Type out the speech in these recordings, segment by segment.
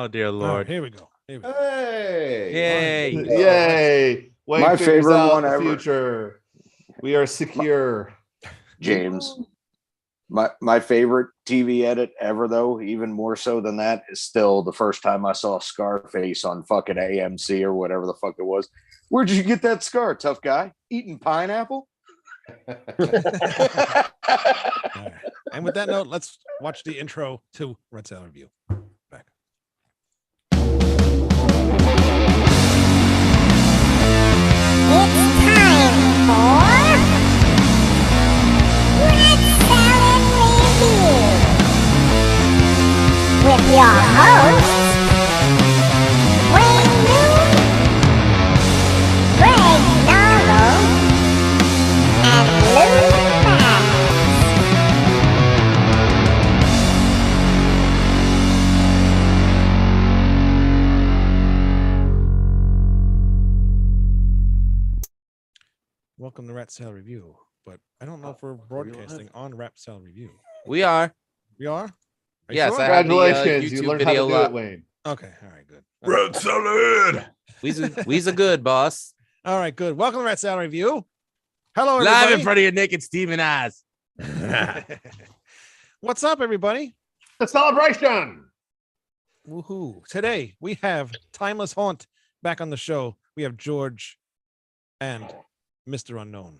Oh dear All right, Lord! here we go. Hey! Yay! Yay! Wayne My figures favorite out one the ever. future. We are secure. James. My favorite TV edit ever, though, even more so than that, is still the first time I saw Scarface on fucking AMC or whatever the fuck it was. Where'd you get that scar, tough guy? Eating pineapple? All right. And with that note, let's watch the intro to Red Sail Review. Back. It's time for Red Salad Review with your hosts, Wayne Moon, Greg Narlow, and Lou Bass. Welcome to Rat Sale Review, but I don't know if we're broadcasting on Rat Sale Review. We are. We are? Are you Yes, sure? I have the Congratulations, you YouTube learned how to video do it, Wayne. Okay, all right, good. Red salad. We's a good boss. All right, good. Welcome to Rat Sale Review. Hello, Live everybody. in front of your naked Steven eyes. What's up, everybody? The celebration. Woohoo. Today, we have Timeless Haunt back on the show. We have George and Mr. Unknown.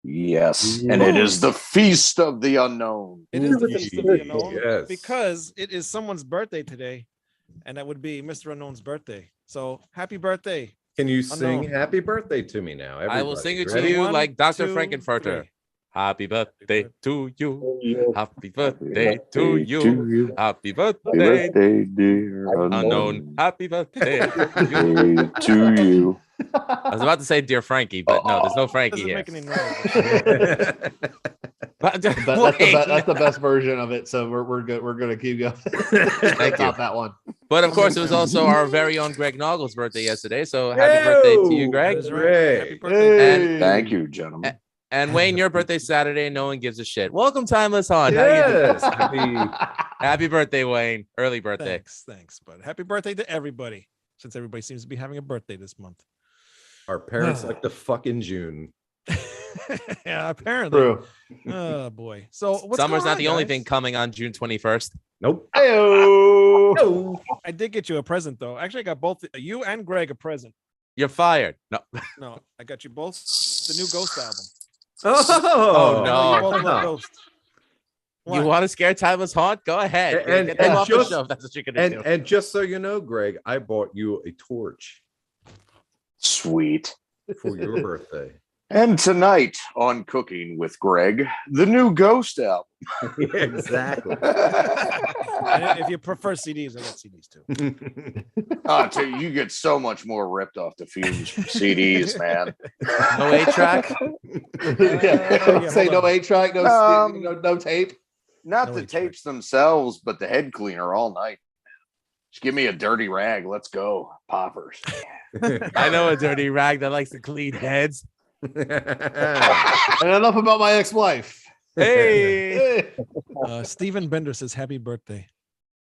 Yes. And it is the Feast of the Unknown. It is the Feast of the Unknown Yes. because it is someone's birthday today, and that would be Mr. Unknown's birthday. So, happy birthday. Can you sing Unknown. happy birthday to me now? I will everybody? sing it to Ready? you One, like Dr. two, Frankenfurter. three. Happy birthday to you. Happy birthday to you. Happy birthday, dear Unknown. Happy birthday to you. to you. I was about to say dear Frankie, but no, there's no Frankie Doesn't here. make any noise. But, That's the best version of it. So we're good. We're gonna keep going. Thank you. Top that one. But of course, it was also our very own Greg Noggle's birthday yesterday. So happy birthday to you, Yo! Greg. That is right. Great. Happy birthday. Hey. Thank you, gentlemen. And Wayne, your birthday's Saturday. No one gives a shit. Welcome, Timeless Haunt. How you doing? Yes. Happy birthday, Wayne. Early birthday. Thanks, but happy birthday to everybody, since everybody seems to be having a birthday this month. Our parents like the fucking June. Yeah, apparently. True. Oh boy. So what's Summer's going not the on, only guys? thing coming on June 21st. Nope. Heyo. No. I did get you a present though. Actually, I got both you and Greg a present. You're fired. No. No, I got you both the new Ghost album. Oh, no. You both love Ghost. You What? want to scare Timeless Haunt? Go ahead. And- Get them and off just- the show if that's what you're gonna do. And just so you know, Greg, I bought you a torch Sweet. for your birthday. And tonight on Cooking with Greg, the new Ghost album. Exactly. And if you prefer CDs, I got CDs too. I tell you, you get so much more ripped off the fumes from CDs, man. No 8-track. Yeah. Say no hold on. 8-track, no tape. Not No the way, tapes themselves, but the head cleaner all night. Just give me a dirty rag. Let's go. Poppers. I know a dirty rag that likes to clean heads. And enough about my ex-wife. Hey. Stephen Bender says happy birthday.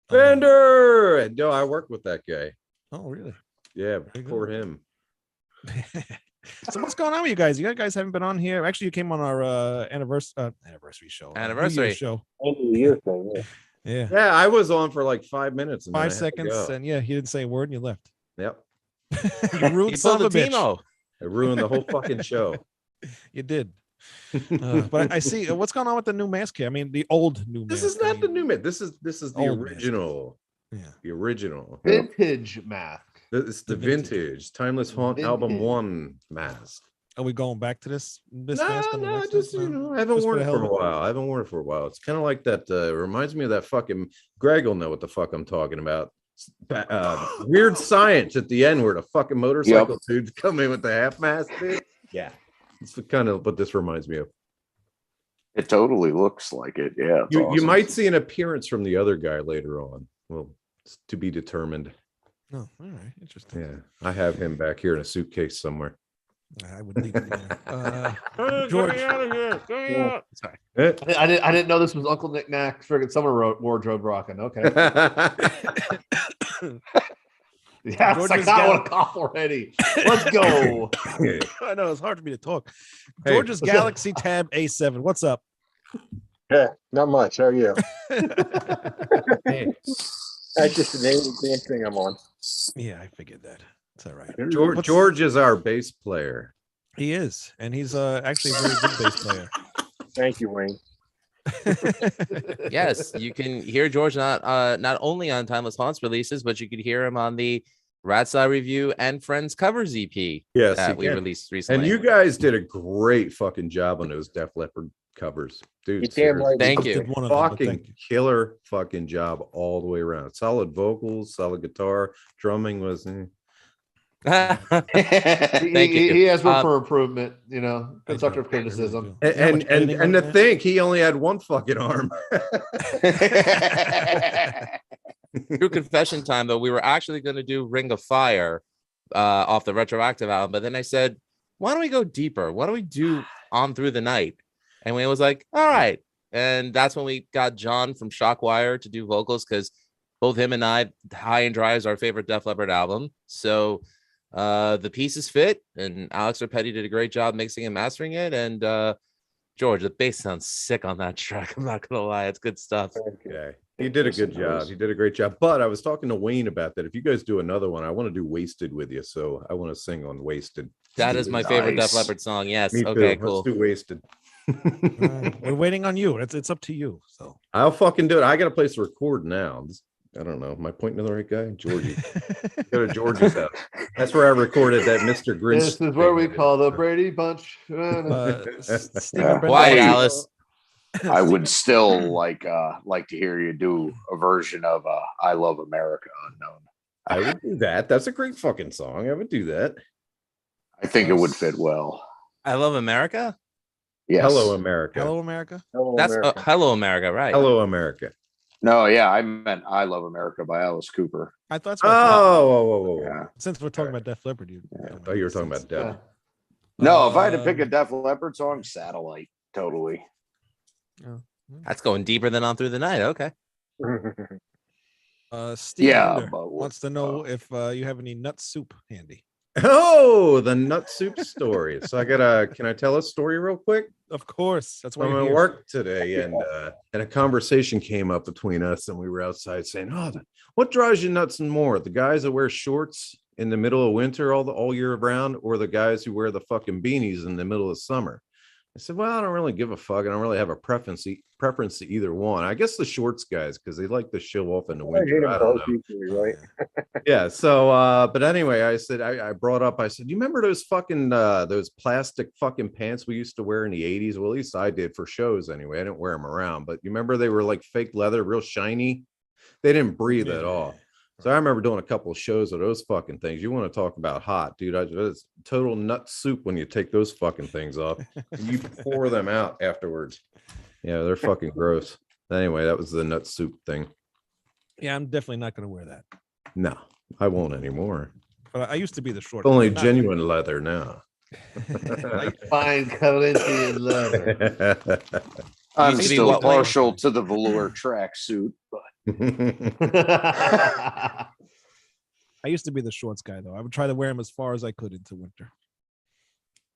Bender. No, I work with that guy. Oh, really? Yeah, Very for good. him. So what's going on with you guys? You guys haven't been on here. Actually, you came on our anniversary show. New Year's Anniversary. show. End of the year thing. Yeah. Yeah. Yeah, I was on for like 5 minutes. And then I 5 had to seconds, go. and yeah, he didn't say a word, and you left. Yep. You rude You son pulled of a a bitch. Timo. I ruined the whole fucking show. You did. But I see what's going on with the new mask here. I mean, the old new This mask. is not the new man. This is the Old mask. original. Yeah. The original. Vintage mask. It's the The vintage. vintage Timeless Haunt album Vintage. 1 mask. Are we going back to this No, mask? on the no, next just one? you No? know, I haven't Just for worn the it hell for a of it. while. I haven't worn it for a while. It's kind of like that. Reminds me of that fucking. Greg will know what the fuck I'm talking about. Weird Science at the end where the fucking motorcycle dudes come in with the half mask. Dude. Yeah, it's kind of what this reminds me of. It totally looks like it. Yeah. it's You awesome. might see an appearance from the other guy later on. Well, it's to be determined. Oh, all right, interesting. Yeah, I have him back here in a suitcase somewhere. I would leave it there. George, sorry. I didn't know this was Uncle Nick Nack's friggin' summer wardrobe rocking. Okay. Yes, I George's got one cough already. Let's go. I know it's hard for me to talk. Hey, George's Galaxy Tab A7. What's up? Yeah, not much. How are you? Hey, That's just the name of the damn thing I'm on. Yeah, I figured that. It's all right. George is our bass player. He is, and he's actually a very good bass player. Thank you, Wayne. Yes, you can hear George not only on Timeless Haunts releases, but you could hear him on the Rat's Review and Friends covers EP Yes, that he we can. released recently. And you guys did a great fucking job on those Def Leppard covers, dude. You damn seriously. right. Thank I you. did one of them, but Fucking thank you. killer fucking job all the way around. Solid vocals, solid guitar, drumming was. Thank you. He has room for improvement, constructive I criticism. do. You know how much editing And I to did? think he only had one fucking arm. True confession time, though, we were actually going to do Ring of Fire off the retroactive album, but then I said, why don't we go deeper? Why don't we do On Through the Night? And Wayne was like, all right. And that's when we got John from Shockwire to do vocals, because both him and I, High and Dry is our favorite Def Leppard album. So the pieces fit, and Alex Rapetti did a great job mixing and mastering it. And George, the bass sounds sick on that track. I'm not going to lie. It's good stuff. Yeah, he did a good job. He did a great job. But I was talking to Wayne about that. If you guys do another one, I want to do Wasted with you. So I want to sing on Wasted. That is my favorite Def Nice. Leppard song. Yes. Me too. Okay, Let's cool. do Wasted. We're waiting on you. It's up to you. So I'll fucking do it. I got a place to record now. I don't know. Am I pointing to the right guy? Georgie. Go to Georgie's house. That's where I recorded that Mr. Grinch. This is where we thing. call the Brady Bunch. Stephen Brendan- Quiet, Hey. Alice. I would still like to hear you do a version of "I Love America" Unknown. I would do that. That's a great fucking song. I would do that. I think it would fit well. I Love America. Yes. Hello, America. Hello, America. Hello, That's America. Hello America, right? Hello, America. No, yeah, I meant "I Love America" by Alice Cooper. I thought that's what I thought. Oh, Yeah. Since we're talking about Def Leppard, I thought you were talking about Def. No, if I had to pick a Def Leppard song, "Satellite." Totally. That's going deeper than On Through the Night. Okay. Steve Yeah, Wonder but wants to know if you have any nut soup handy. Oh, the nut soup story. So can I tell a story real quick? Of course, that's why I'm you're at here. work today, and a conversation came up between us, and we were outside saying, "Oh, what drives you nuts and more? The guys that wear shorts in the middle of winter all year round, or the guys who wear the fucking beanies in the middle of summer?" I said, "Well, I don't really give a fuck. I don't really have a preference to either one. I guess the shorts guys, because they like to show off in the I hate winter. them I don't both know." equally, right? Yeah. So, but anyway, I said, I brought up, I said, you remember those fucking, those plastic fucking pants we used to wear in the 80s? Well, at least I did for shows anyway. I didn't wear them around, but you remember they were like fake leather, real shiny. They didn't breathe at all. So I remember doing a couple of shows of those fucking things. You want to talk about hot, dude. It's total nut soup when you take those fucking things off. You pour them out afterwards. Yeah, they're fucking gross. Anyway, that was the nut soup thing. Yeah, I'm definitely not going to wear that. No, I won't anymore. But I used to be the short. Only guy. Not- genuine leather now. Fine Corinthian leather. I'm Used to be still what, like- partial to the velour tracksuit, but I used to be the shorts guy though. I would try to wear them as far as I could into winter.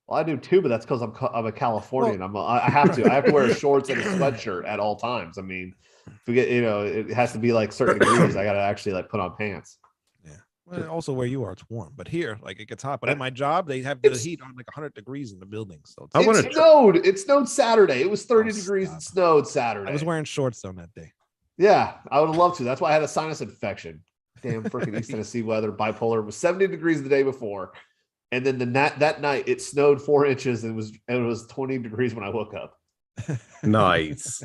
Well, I do too, but that's because I'm a Californian. I have to wear shorts and a sweatshirt at all times. I mean, if we get, it has to be like certain degrees. I got to actually like put on pants. Yeah. Well, also where you are, it's warm. But here, like it gets hot. But at my job, they have the heat on like 100 degrees in the building. So I wanna It snowed. It snowed Saturday. It was 30 Oh, degrees stop. and snowed Saturday. I was wearing shorts on that day. Yeah, I would have loved to. That's why I had a sinus infection. Damn freaking East Tennessee weather, bipolar. It was 70 degrees the day before. And then that night it snowed 4 inches and it was 20 degrees when I woke up. Nice.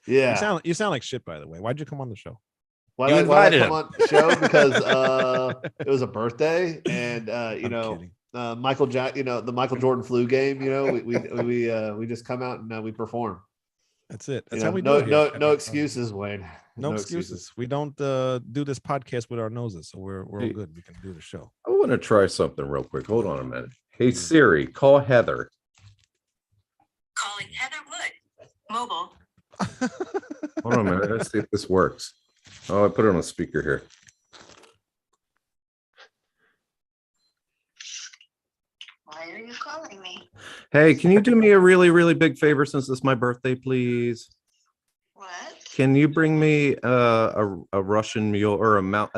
Yeah. You sound like shit, by the way. Why'd you come on the show? Why You did I invited come on the show? Because it was a birthday and I'm kidding. Michael the Michael Jordan flu game, we just come out and we perform. That's it. That's You how know, we do it here. no excuses, Wayne. No No excuses. excuses. We don't do this podcast with our noses, so we're all Hey. good. We can do the show. I want to try something real quick. Hold on a minute. Hey Siri, call Heather. Calling Heather Wood. Mobile. Hold on a minute. Let's see if this works. Oh, I put it on a speaker here. Why are you calling me? Hey, can you do me a really, really big favor since it's my birthday, please? What? Can you bring me a Russian mule or a mount?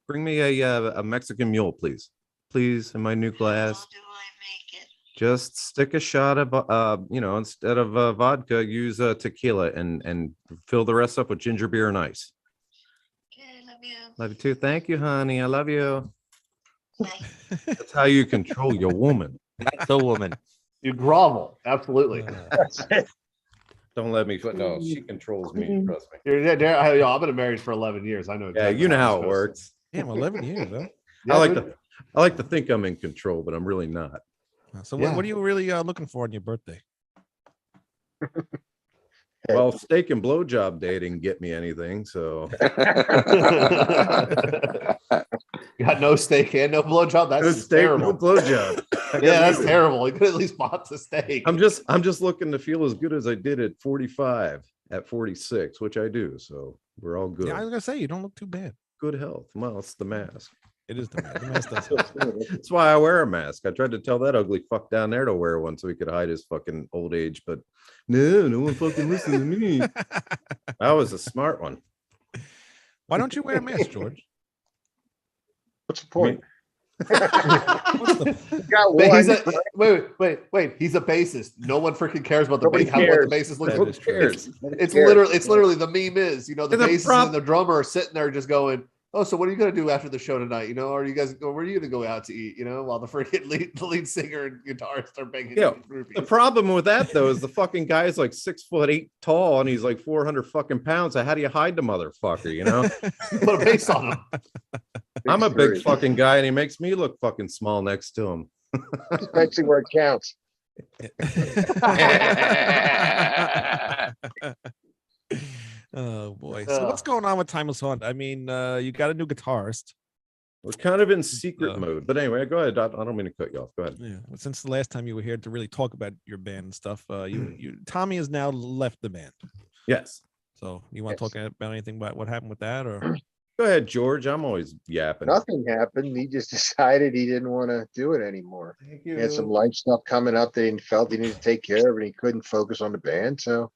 Bring me a Mexican mule, please. Please, in my new glass. How do I make it? Just stick a shot of instead of vodka, use tequila and fill the rest up with ginger beer and ice. Okay, love you. Love you too. Thank you, honey. I love you. Bye. That's how you control your woman. That's the woman. You grovel. Absolutely. Don't let me. No, she controls me. Trust me. I've been married for 11 years. I know. Yeah, exactly you know it's how it supposed to- works. Damn, 11 years, huh? Yeah, I like to think I'm in control, but I'm really not. So Yeah. what are you really looking for on your birthday? Well, steak and blowjob day didn't get me anything, so You got no steak and no blowjob. That's no just steak, terrible. no blowjob. Yeah, that's terrible. You could at least bought the steak. I'm just looking to feel as good as I did at 45, at 46, which I do. So we're all good. Yeah, I was gonna say you don't look too bad. Good health. Well, it's the mask. It is the mask does help. That's why I wear a mask. I tried to tell that ugly fuck down there to wear one so he could hide his fucking old age, but no one fucking listens to me. That was a smart one. Why don't you wear a mask, George? What's the point? What's the You got But one. he's a wait. He's a bassist. No one freaking cares about the Nobody what the cares. bassist looks Who like. cares? It's cares. literally the meme is, the And the bassist prob- and the drummer are sitting there just going, oh, so what are you gonna do after the show tonight? Are you guys where are you gonna go out to eat? While the freaking the lead singer and guitarist are banging Yeah, groupies. The problem with that though is the fucking guy is like 6'8" tall and he's like 400 fucking pounds. So how do you hide the motherfucker? Put a bass on him. I'm a big fucking guy and he makes me look fucking small next to him. Especially where it counts. Oh boy. So what's going on with Timeless Hunt? I mean, you got a new guitarist. We're kind of in secret Uh, mode, but anyway, go ahead. I don't mean to cut you off. Go ahead. Yeah. Well, since the last time you were here to really talk about your band and stuff, Tommy has now left the band. Yes. So you want to Yes. talk about anything about what happened with that, or Go ahead, George. I'm always yapping. Nothing happened. He just decided he didn't want to do it anymore. Thank He had some life stuff coming up that he felt he needed to take care of, and he couldn't focus on the band. So,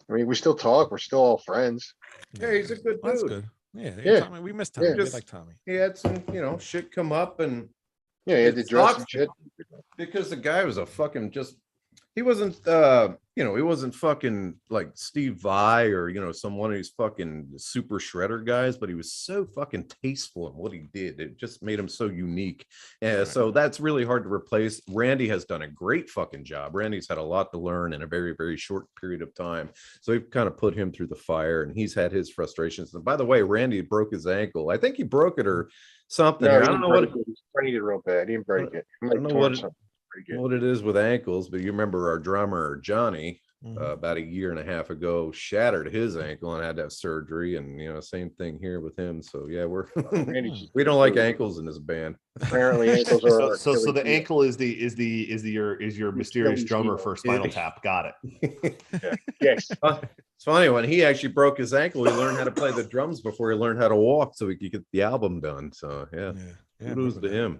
I mean, we still talk. We're still all friends. Yeah, he's a good Well, that's dude. good. Yeah, Yeah. Tommy, we miss Tommy. Yeah. We Just- like Tommy. He had some, shit come up and Yeah, he had to It dress sucks. some shit. because the guy was a fucking he wasn't he wasn't fucking like Steve Vai or one of these fucking super shredder guys, but he was so fucking tasteful in what he did. It just made him so unique. Yeah, so that's really hard to replace. Randy has done a great fucking job. Randy's had a lot to learn in a very, very short period of time. So we've kind of put him through the fire and he's had his frustrations. And by the way, Randy broke his ankle. I think he broke it or something. No, I don't know what He sprained it real bad. He didn't break it. He I don't might know tore what something pretty good. what it is with ankles, but you remember our drummer Johnny Mhm. about a year and a half ago shattered his ankle and had to have surgery, and same thing here with him. So yeah, Randy's we don't like ankles in this band. apparently ankles are. So Achilles the heel. ankle is your mysterious Achilles drummer heel. for Spinal Tap. Got it. Yes. It's funny when he actually broke his ankle, he learned how to play the drums before he learned how to walk, so he could get the album done. So yeah, Yeah. kudos to him.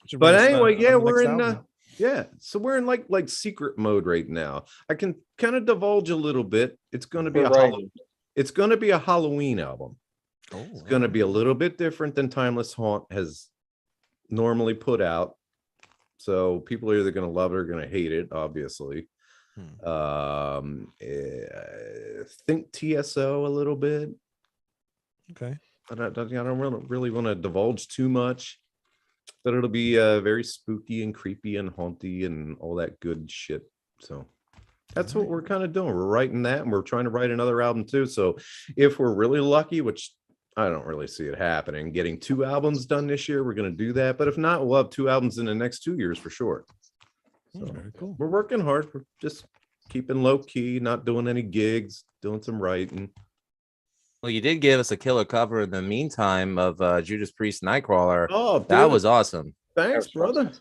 Should But bring us, anyway, on yeah, the we're next in album. so we're in like secret mode right now. I can kind of divulge a little bit. It's going to be We're writing. it's going to be a Halloween album. Oh, It's going to be a little bit different than Timeless Haunt has normally put out. So people are either going to love it or going to hate it, obviously. Think TSO a little bit. okay. I don't really want to divulge too much. But it'll be very spooky and creepy and haunty and all that good shit. So that's what we're kind of doing. We're writing that, and we're trying to write another album too. So if we're really lucky, which I don't really see it happening, getting 2 albums done this year, we're going to do that. But if not, we'll have 2 albums in the next 2 years for sure. So Very cool. we're working hard. We're just keeping low key, not doing any gigs, doing some writing. Well, you did give us a killer cover in the meantime of Judas Priest Nightcrawler. Oh, That dude, was awesome. thanks, That was brother.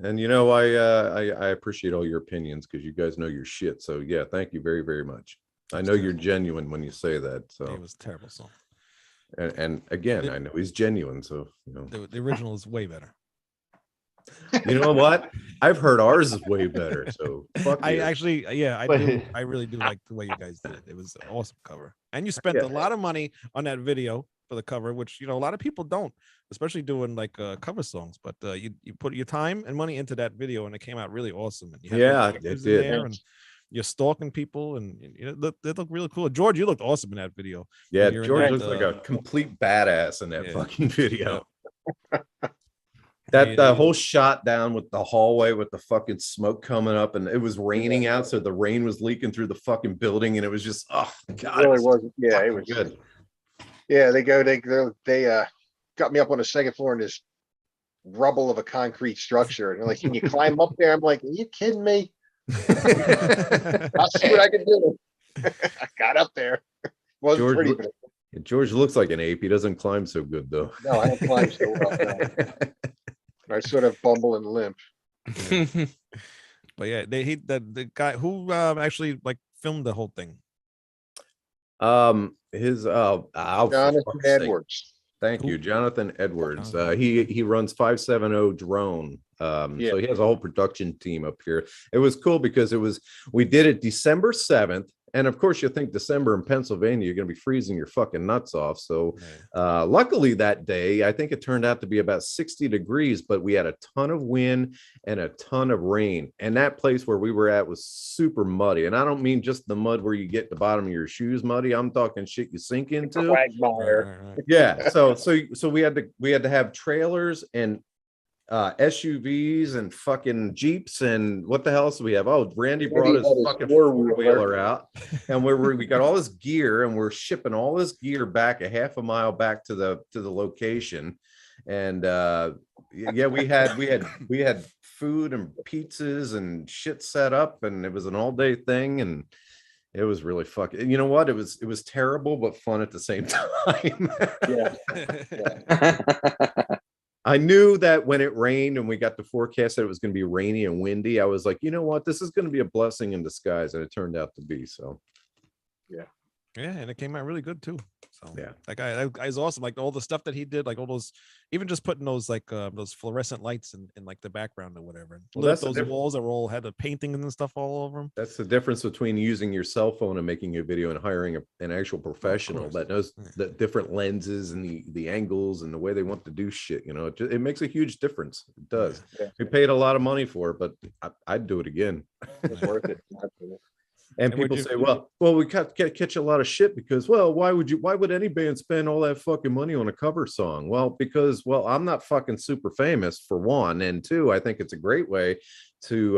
And you know, I appreciate all your opinions because you guys know your shit. So yeah, thank you very, very much. I know you're genuine when you say that. So It was a terrible song. and again, I know he's genuine. So you know, The original is way better. you know what? I've heard ours is way better. So fuck I you. actually, yeah, I But- do. I really do like the way you guys did it. It was an awesome cover, and you spent Yeah. a lot of money on that video for the cover, which a lot of people don't, especially doing like cover songs. But you put your time and money into that video, and it came out really awesome. And you had Yeah, like, it characters in did. there, and you're stalking people, and they look really cool. George, you looked awesome in that video. Yeah, you're in George that, looks like a complete badass in that yeah. fucking video. Yeah, That yeah. whole shot down with the hallway with the fucking smoke coming up, and it was raining out, so the rain was leaking through the fucking building, and it was just It god, really it was wasn't. Yeah, it fucking was good. Yeah, they got me up on the second floor in this rubble of a concrete structure, and they're like, "Can you climb up there?" I'm like, "Are you kidding me? I'll see what I can do." I got up there. Wasn't George, pretty, look- George looks like an ape. He doesn't climb so good though. no, I don't climb so well. No. I sort of bumble and limp. But yeah, the guy who actually like filmed the whole thing. His for Jonathan fuck's sake. Edwards. Thank you, Jonathan Edwards. Jonathan. He runs 570 Drone. So he has a whole production team up here. It was cool because we did it December 7th. And of course, you think December in Pennsylvania, you're going to be freezing your fucking nuts off. So luckily that day, I think it turned out to be about 60 degrees, but we had a ton of wind and a ton of rain. And that place where we were at was super muddy. And I don't mean just the mud where you get the bottom of your shoes muddy. I'm talking shit you sink into. Quagmire. Right. Yeah. So we had to have trailers and SUVs and fucking Jeeps and what the hell else do we have? Oh, Randy brought his fucking four-wheeler out, and we got all this gear, and we're shipping all this gear back a half a mile back to the location. And yeah, we had food and pizzas and shit set up, and it was an all-day thing, and it was really fucking, you know what? It was terrible but fun at the same time. Yeah. I knew that when it rained and we got the forecast that it was going to be rainy and windy, I was like, you know what? This is going to be a blessing in disguise. And it turned out to be so. Yeah, and it came out really good too. So Yeah. that guy's awesome. Like all the stuff that he did, like all those, even just putting those like those fluorescent lights in like the background or whatever. Well, that's the those difference. walls that were all had the paintings and stuff all over them. That's the difference between using your cell phone and making a video and hiring an actual professional course. that knows Yeah. the different lenses and the angles and the way they want to do shit. You know, it makes a huge difference. It does. Yeah. We paid a lot of money for it, but I'd do it again. It's worth it. And And would people you- say, well, we catch a lot of shit because, well, why would any band spend all that fucking money on a cover song? Well, because, I'm not fucking super famous for one. And two, I think it's a great way to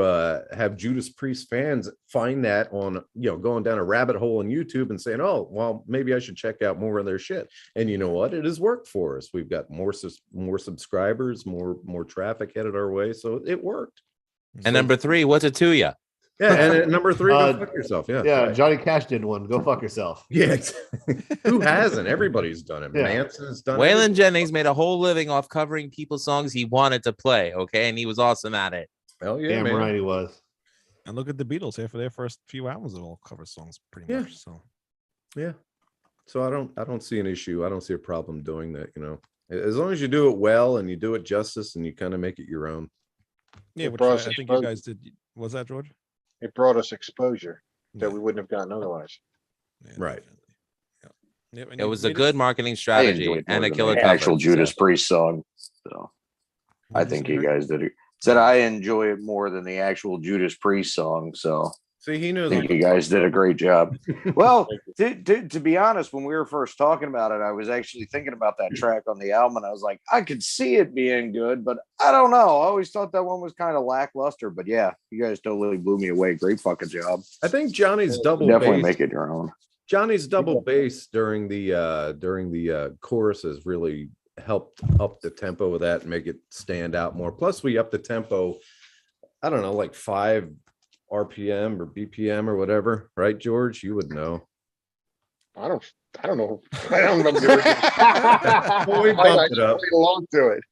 have Judas Priest fans find that on, going down a rabbit hole on YouTube and saying, oh, well, maybe I should check out more of their shit. And you know what? It has worked for us. We've got more subscribers, more traffic headed our way. So it worked. And number 3, what's it to you? Yeah. And at number 3, go Uh, fuck yourself. Yeah. Yeah, Johnny Cash did one. Go fuck yourself. Yeah. Who hasn't? Everybody's done it. Yeah. Manson's done Waylon it. Jennings made a whole living off covering people's songs he wanted to play. Okay, and he was awesome at it. Hell yeah, Damn man. right he was. And look at the Beatles here for their first few albums of all cover songs, pretty Yeah. much. So Yeah. So I don't see an issue. I don't see a problem doing that. As long as you do it well and you do it justice and you kind of make it your own. yeah, It which brought I us think you exposure. guys did. Was that George? It brought us exposure that Yeah. we wouldn't have gotten otherwise. Yeah, Right. definitely. Yep, and It you was a made good marketing I strategy enjoyed and more a than killer the cover. actual Judas So, Priest song. So I What'd you think say, you Greg? guys did it. Said I enjoy it more than the actual Judas Priest song. So See, he I knows. think you guys did a great job. Well, to be honest, when we were first talking about it, I was actually thinking about that track on the album, and I was like, I could see it being good, but I don't know. I always thought that one was kind of lackluster. But yeah, you guys totally blew me away. Great fucking job. I think Johnny's double Definitely bass. make it your own. Johnny's double bass during the choruses really helped up the tempo of that and make it stand out more. Plus, we upped the tempo. I don't know, like 5 RPM or BPM or whatever, right, George? You would know. I don't know. I don't remember the original. Well, we I bumped it up. played along to it.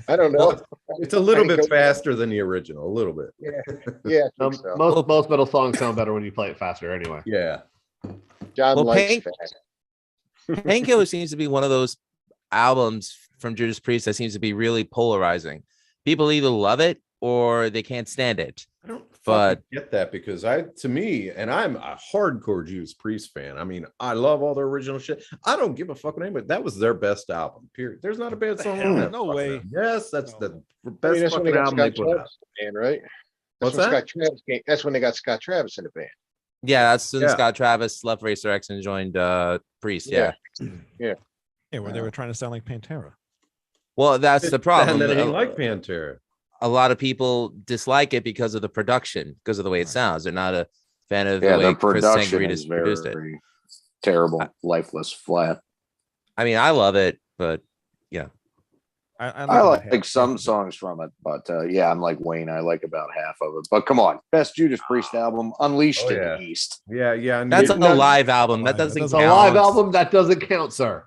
I don't know. It's a little I bit think faster than the original, a little bit. Yeah, I think so. Most metal songs sound better when you play it faster anyway. Yeah. John Well, likes Pink- fast. Painkiller seems to be one of those albums from Judas Priest that seems to be really polarizing. People either love it or they can't stand it. I don't But- fucking get that because to me, and I'm a hardcore Judas Priest fan. I mean, I love all their original shit. I don't give a fuck name, but that was their best album. Period. There's not a bad song on that. No fucking way. album. Yes, that's No. the I mean, best that's when they fucking got album they Scott put out. Travis in the band, right? What's when that? Scott Travis came, that's when they got Scott Travis in the band. Yeah, that's when Yeah. Scott Travis left Resurrect and joined Priest. Yeah. Yeah, where they were trying to sound like Pantera. Well, that's the problem. And then he like Pantera. A lot of people dislike it because of the production, because of the way it sounds. They're not a fan of Yeah, the way the Chris production Sangreed is has produced it. very terrible, lifeless, flat. I mean, I love it, but I about half like some of it. songs from it, but yeah, I'm like Wayne. I like about half of it. But come on, best Judas Priest album, Unleashed Oh, in yeah. the East. Yeah, yeah. and that's a you- live album. That Live. doesn't It's It's a count. live album that doesn't count, sir.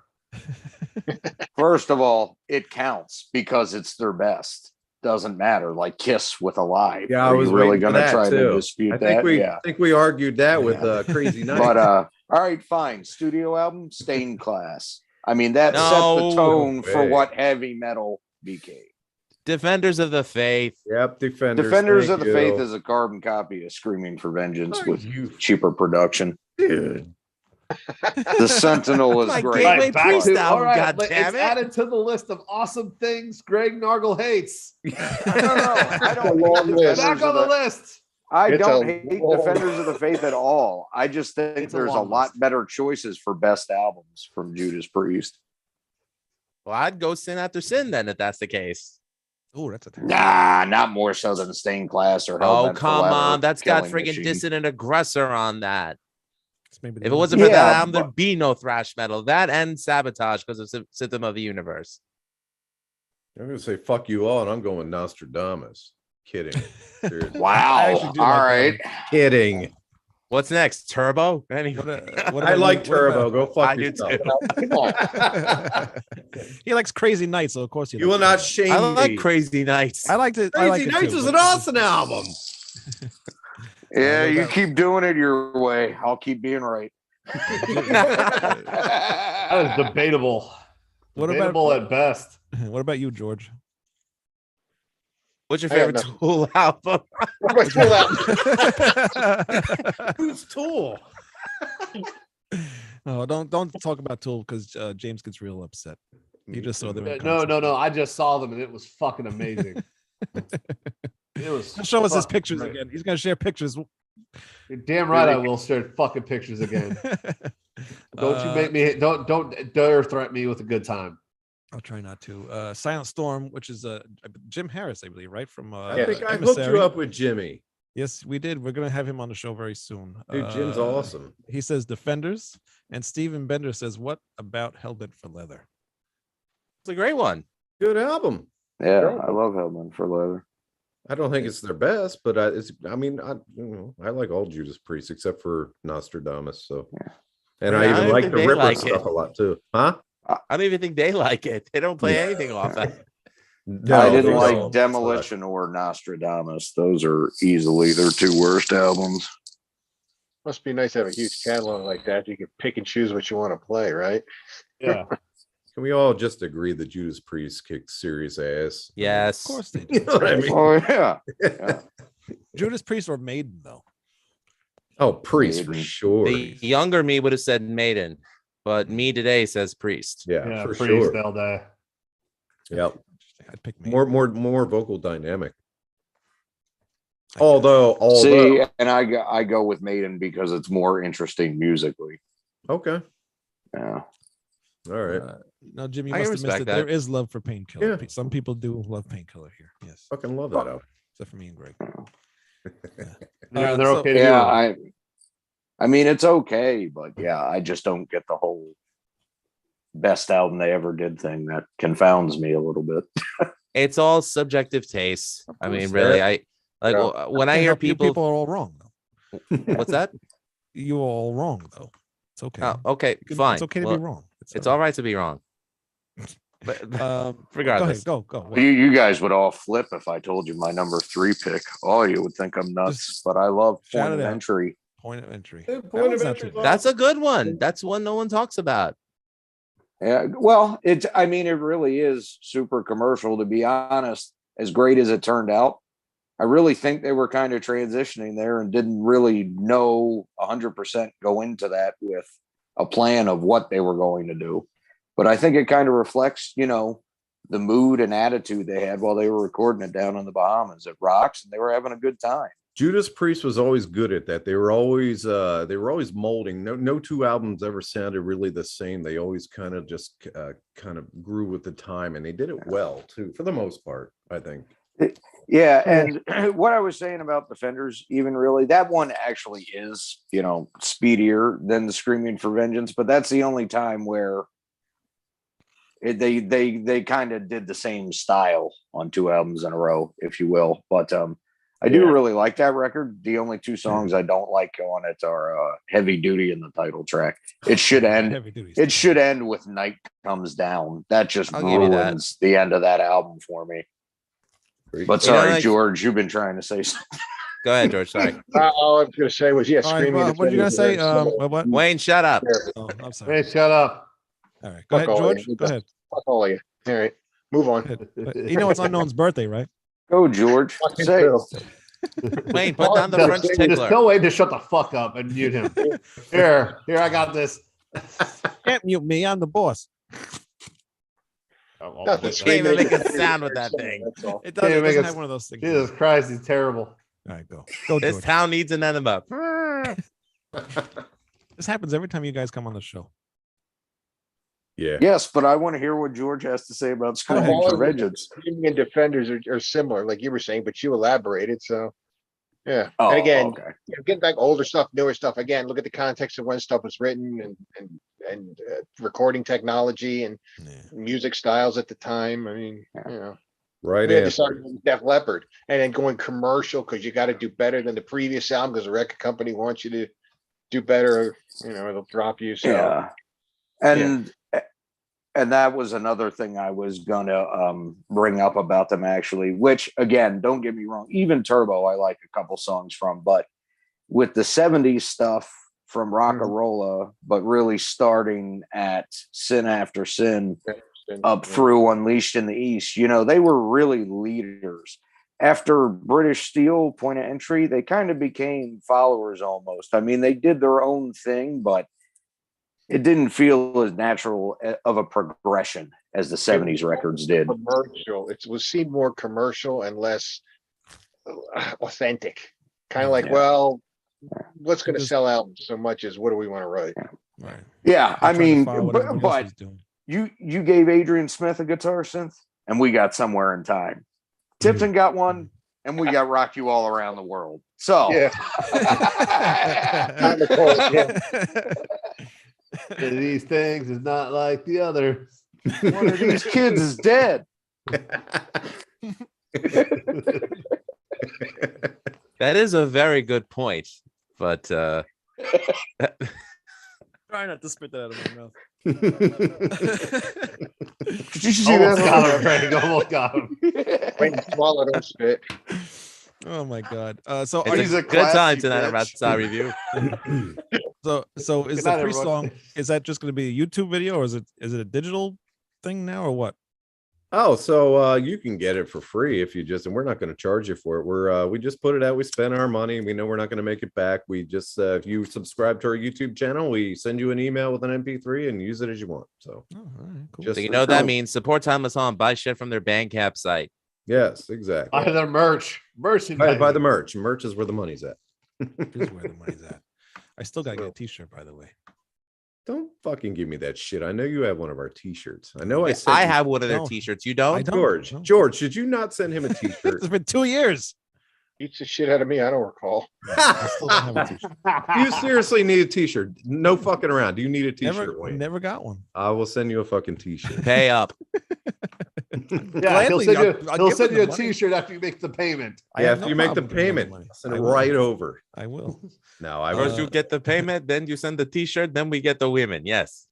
First of all, it counts because it's their best. Doesn't matter. Like Kiss with Alive. Yeah, I Are was you really waiting for going to that, try too. to dispute I think that? we Yeah. think we argued that with Crazy Night. But all right, fine. Studio album, Stained Class. I mean, that set No the tone for way. what heavy metal became. Defenders of the Faith. Yep, Defenders. Defenders thank of the you. Faith is a carbon copy of Screaming for Vengeance Are with you cheaper production. dude? The Sentinel is My great. gateway back Priest to- album, all right, God it's damn it. added to the list of awesome things Greg Nargle hates. No, I don't It's a long hate list. Defenders Back on of the the- list. I It's don't a hate long- Defenders of the Faith at all. I just think It's a there's a long lot list. better choices for best albums from Judas Priest. Well, I'd go sin after sin then if that's the case. Oh, that's a terrible. Nah, not more so than Stained Class or Hell Oh, Bent for come Leather on. or That's got Killing freaking Machine. Dissident Aggressor on that. It's maybe If it wasn't for Yeah, that album, but- there'd be no thrash metal. That and Sabotage because of System of the Universe. I'm gonna say fuck you all, and I'm going Nostradamus. Kidding. Seriously. Wow. I All actually do like that right. Kidding. What's next? Turbo? What, what I about like you? What Turbo. about- Go fuck I do yourself. too. Come on. He likes Crazy Nights, so of course he You will likes not it. shame I like me. Crazy Nights. I liked it. I Crazy like it Nights too, is but- an awesome album. Yeah, what you about- keep doing it your way. I'll keep being right. That is debatable. What Debatable about at best. what about you, George? What's your I got favorite nothing. Tool album? What am I still out? Who's Tool? No, don't talk about Tool because James gets real upset. You just saw them. in No, concert. I just saw them and it was fucking amazing. It was. He'll show us his fucking pictures great. again. He's gonna share pictures. You're damn right, I will share fucking pictures again. Don't you make me? Don't dare threaten me with a good time. I'll try not to. Silent Storm, which is Jim Harris, I believe, right? From I think I hooked Emissary. you up with Jimmy. Yes, we did. We're gonna have him on the show very soon. Dude, Jim's awesome. He says Defenders, and Steven Bender says, "What about Hellbent for Leather?" It's a great one. Good album. Yeah, I love Hellman for Leather. I don't think it's their best, but I like all Judas Priest except for Nostradamus. So, and Yeah, I I even don't like think the they Ripper like stuff it. a lot too. Huh? I don't even think they like it. They don't play Yeah. anything off that. No, I didn't they like don't. Demolition or Nostradamus. Those are easily their two worst albums. Must be nice to have a huge catalog like that. You can pick and choose what you want to play, right? Yeah. Can we all just agree that Judas Priest kicked serious ass? Yes. Of course they do. You know what I mean? Oh yeah. Judas Priest or Maiden, though. Oh, Priest for Maiden. sure. The younger me would have said Maiden, but me today says Priest. Yeah, Yeah, for Priest sure. all day. Yep. I'd pick Maiden. More vocal dynamic. Although See, and I go with Maiden because it's more interesting musically. okay. Yeah. All right. No, Jim, you I must can have missed respect it. that. There is love for Painkiller. Yeah. Some people do love Painkiller here. Yes, Fucking love that album. except for me and Greg. They're so- okay to Yeah, do. I mean it's okay, but yeah, I just don't get the whole best album they ever did thing. That confounds me a little bit. It's all subjective taste. I mean, course, really, Eric. I like when I hear You people. are all wrong, though. What's that? You are all wrong, though. It's okay. Oh, okay, You can- fine. It's okay to Well, be wrong. It's all right to be wrong. But regardless, Go ahead. Go. You guys would all flip if I told you my number 3 pick. Oh, you would think I'm nuts, Just but I love shout Point it of out. Entry. Point of entry. Yeah, That Point one's of not Entry. too bad. that's a good one. That's one no one talks about. Yeah, well, I mean, it really is super commercial, to be honest. As great as it turned out, I really think they were kind of transitioning there and didn't really know 100% go into that with a plan of what they were going to do. But I think it kind of reflects, the mood and attitude they had while they were recording it down in the Bahamas. It rocks, and they were having a good time. Judas Priest was always good at that. They were always molding. No two albums ever sounded really the same. They always kind of just kind of grew with the time, and they did it well too, for the most part, I think. Yeah, and what I was saying about Defenders, even really, that one actually is, speedier than the Screaming for Vengeance, but that's the only time where they kind of did the same style on 2 albums in a row, if you will. But I do really like that record. The only 2 songs I don't like on it are Heavy Duty and the title track. It should end. Heavy duty It stuff. should end with Night Comes Down. That just I'll give you that. ruins the end of that album for me. Great. But You know, sorry, like- George, you've been trying to say something. Go ahead, George. Sorry, All I was going to say was, All right, Screaming. well, what are you gonna say? What? Wayne, shut up. Oh, I'm sorry. Hey, shut up. All right, go Fuck ahead, all George. you. Go ahead. Fuck all of you. All right, move on. But it's Unknown's birthday, right? Go, George. Fucking Say true. Wayne, put down the No, French just tickler. Tell Wade to shut the fuck up and mute him. Here, I got this. Can't mute me. I'm the boss. Oh, Nothing. Can't even make a Screaming. sound with that thing. That's all. It Can't doesn't make us- have one of those things. Jesus Christ, he's terrible. All right, go. Go, This George. town needs an enema. This happens every time you guys come on the show. Yeah. Yes, but I want to hear what George has to say about Screaming All for of the Vengeance. Screaming and Defenders are similar, like you were saying, but you elaborated. So, yeah. Oh, and again, okay. getting back older stuff, newer stuff. Again, look at the context of when stuff was written and recording technology and Yeah. music styles at the time. I mean, Right we had to answer. start with Def Leppard and then going commercial because you got to do better than the previous album because the record company wants you to do better. It'll drop you. So, Yeah. And that was another thing I was gonna bring up about them, actually, which, again, don't get me wrong, even Turbo I like a couple songs from, but with the 70s stuff from Rockarola, but really starting at Sin After Sin up through Unleashed in the East, they were really leaders. After British Steel, Point of Entry, they kind of became followers almost. I mean, they did their own thing, but it didn't feel as natural of a progression as the 70s records did. commercial. It was seen more commercial and less authentic. Kind of like, Yeah. well, what's going to Just- sell out so much as what do we want to write? Right. Yeah, I Trying to mean, follow what everybody else but was doing. you gave Adrian Smith a guitar synth, and we got Somewhere in Time. Tipton got one, and we got Rock You All Around the World. So, Yeah. Kind of cool, yeah. These things is not like the others. one of these kids is dead. That is a very good point, but Try not to spit that out of my mouth. Did you see Almost that? got him, Craig. Almost got him. Wait, swallow, don't spit. Oh my god. So are it's He's a a good time classy tonight at bitch. Ratsai Review. so is Good the night, Priest everyone. song, is that just going to be a YouTube video, or is it a digital thing now, or what? Oh, so you can get it for free if you just, and we're not going to charge you for it. We just put it out. We spent our money. We know we're not going to make it back. We just, if you subscribe to our YouTube channel, we send you an email with an MP3 and use it as you want. So Oh, all right, cool. Just So you for know what that free. means. Support Timeless On. Buy shit from their Bandcamp site. yes, exactly. Buy their merch. Buy the merch. Merch is where the money's at. This is where the money's at. I still got to get a t-shirt, by the way. Don't fucking give me that shit. I know you have one of our t-shirts. I know I Yeah, sent I you- have one of their No. t-shirts. You don't? I don't. George. No. George, did you not send him a t-shirt? It's been 2 years. Eats the shit out of me. I don't recall. I still don't have a t-shirt. You seriously need a t-shirt. No fucking around. Do you need a t-shirt, Never, Wayne? never got one. I will send you a fucking t-shirt. Pay up. Yeah, he'll Gladly, send you, I'll he'll give send them you a the money. T-shirt after you make the payment. I Yeah, have after no you make the problem giving them payment, money. send I it will. right over. I will. No, I First will. you get the payment, then you send the T-shirt, then we get the women. Yes.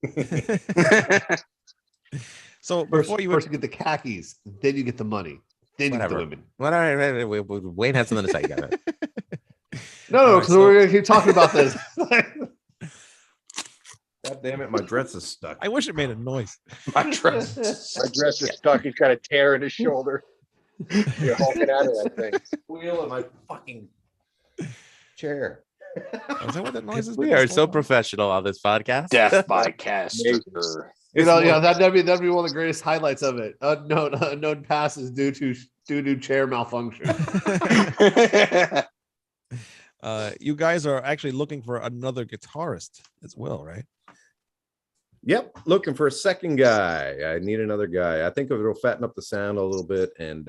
So First, before you first you get the khakis, then you get the money, then you get the Whatever. women. Well, all right, Wayne has something to say. Guys. No, All right, because we're gonna keep talking about this. God damn it, my dress is stuck. I wish it made a noise. My dress. My dress is stuck. He's got a tear in his shoulder. You're hulking out of that thing. Wheel in my fucking chair. Is that what that noise is? We are so professional on this podcast. Death by caster. That'd be one of the greatest highlights of it. Unknown passes due to chair malfunction. You guys are actually looking for another guitarist as well, right? Yep, looking for a second guy. I need another guy. I think it'll fatten up the sound a little bit and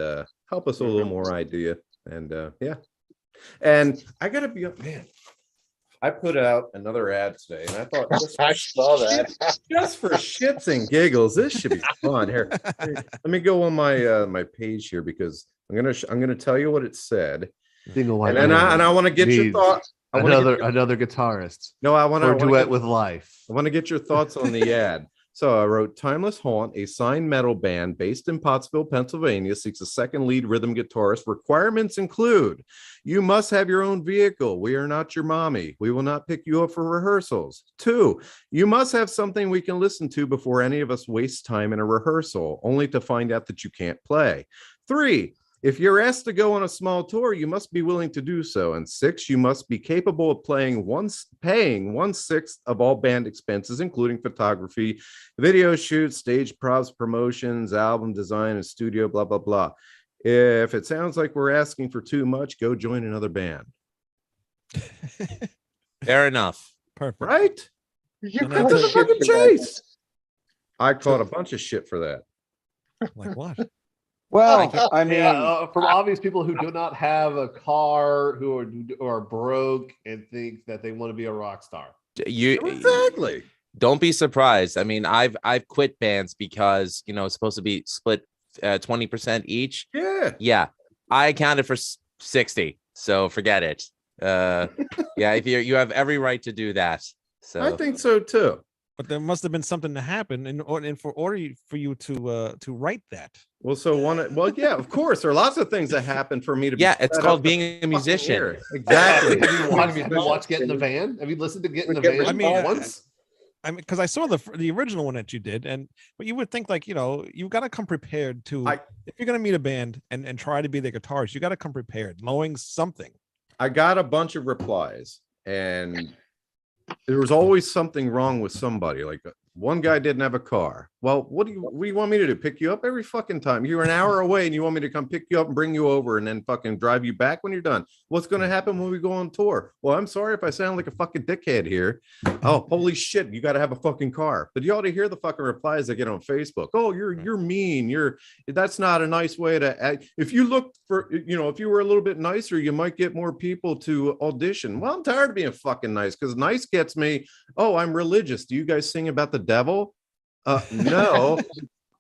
help us a little more idea. And yeah. And I gotta be up, man. I put out another ad today, and I thought I saw that. just for shits and giggles, this should be fun. Here, let me go on my my page here because I'm gonna tell you what it said, Single white and I man want to get your needs thoughts. Another guitarist. No, I want For a to duet with life. I want to get your thoughts on the ad. So I wrote, Timeless Haunt, a signed metal band based in Pottsville, Pennsylvania, seeks a second lead rhythm guitarist. Requirements include, you must have your own vehicle. We are not your mommy. We will not pick you up for rehearsals. 2, you must have something we can listen to before any of us waste time in a rehearsal, only to find out that you can't play. 3, if you're asked to go on a small tour, you must be willing to do so. And 6, you must be capable of paying 1/6 of all band expenses, including photography, video shoots, stage props, promotions, album design, and studio, blah, blah, blah. If it sounds like we're asking for too much, go join another band. Fair enough. Perfect. Right? You And caught that's a shit fucking for that. chase. I caught a bunch of shit for that. Like what? Well, I mean, From obvious people who do not have a car, who are broke and think that they want to be a rock star. You Exactly. don't be surprised. I mean, I've quit bands because it's supposed to be split 20% each. Yeah. Yeah, I accounted for 60, so forget it. Yeah, if you have every right to do that. So I think so too. But there must have been something to happen in order for you to write that. Well, yeah, of course. There are lots of things that happen for me to be yeah, it's set called up being to a musician. hear. Exactly. Have you watched Get in the Van? Have you listened to Get in the Van I mean, once? I mean, because I saw the original one that you did, but you would think you've got to come prepared to if you're gonna meet a band and try to be the guitarist, you got to come prepared, knowing something. I got a bunch of replies, and there was always something wrong with somebody. Like one guy didn't have a car. Well, what do you want me to do? Pick you up every fucking time? You're an hour away, and you want me to come pick you up and bring you over, and then fucking drive you back when you're done? What's going to happen when we go on tour? Well, I'm sorry if I sound like a fucking dickhead here. Oh, holy shit! You got to have a fucking car. But you ought to hear the fucking replies I get on Facebook. Oh, you're mean. That's not a nice way to act. If you look for, if you were a little bit nicer, you might get more people to audition. Well, I'm tired of being fucking nice because nice gets me. Oh, I'm religious. Do you guys sing about the devil? No,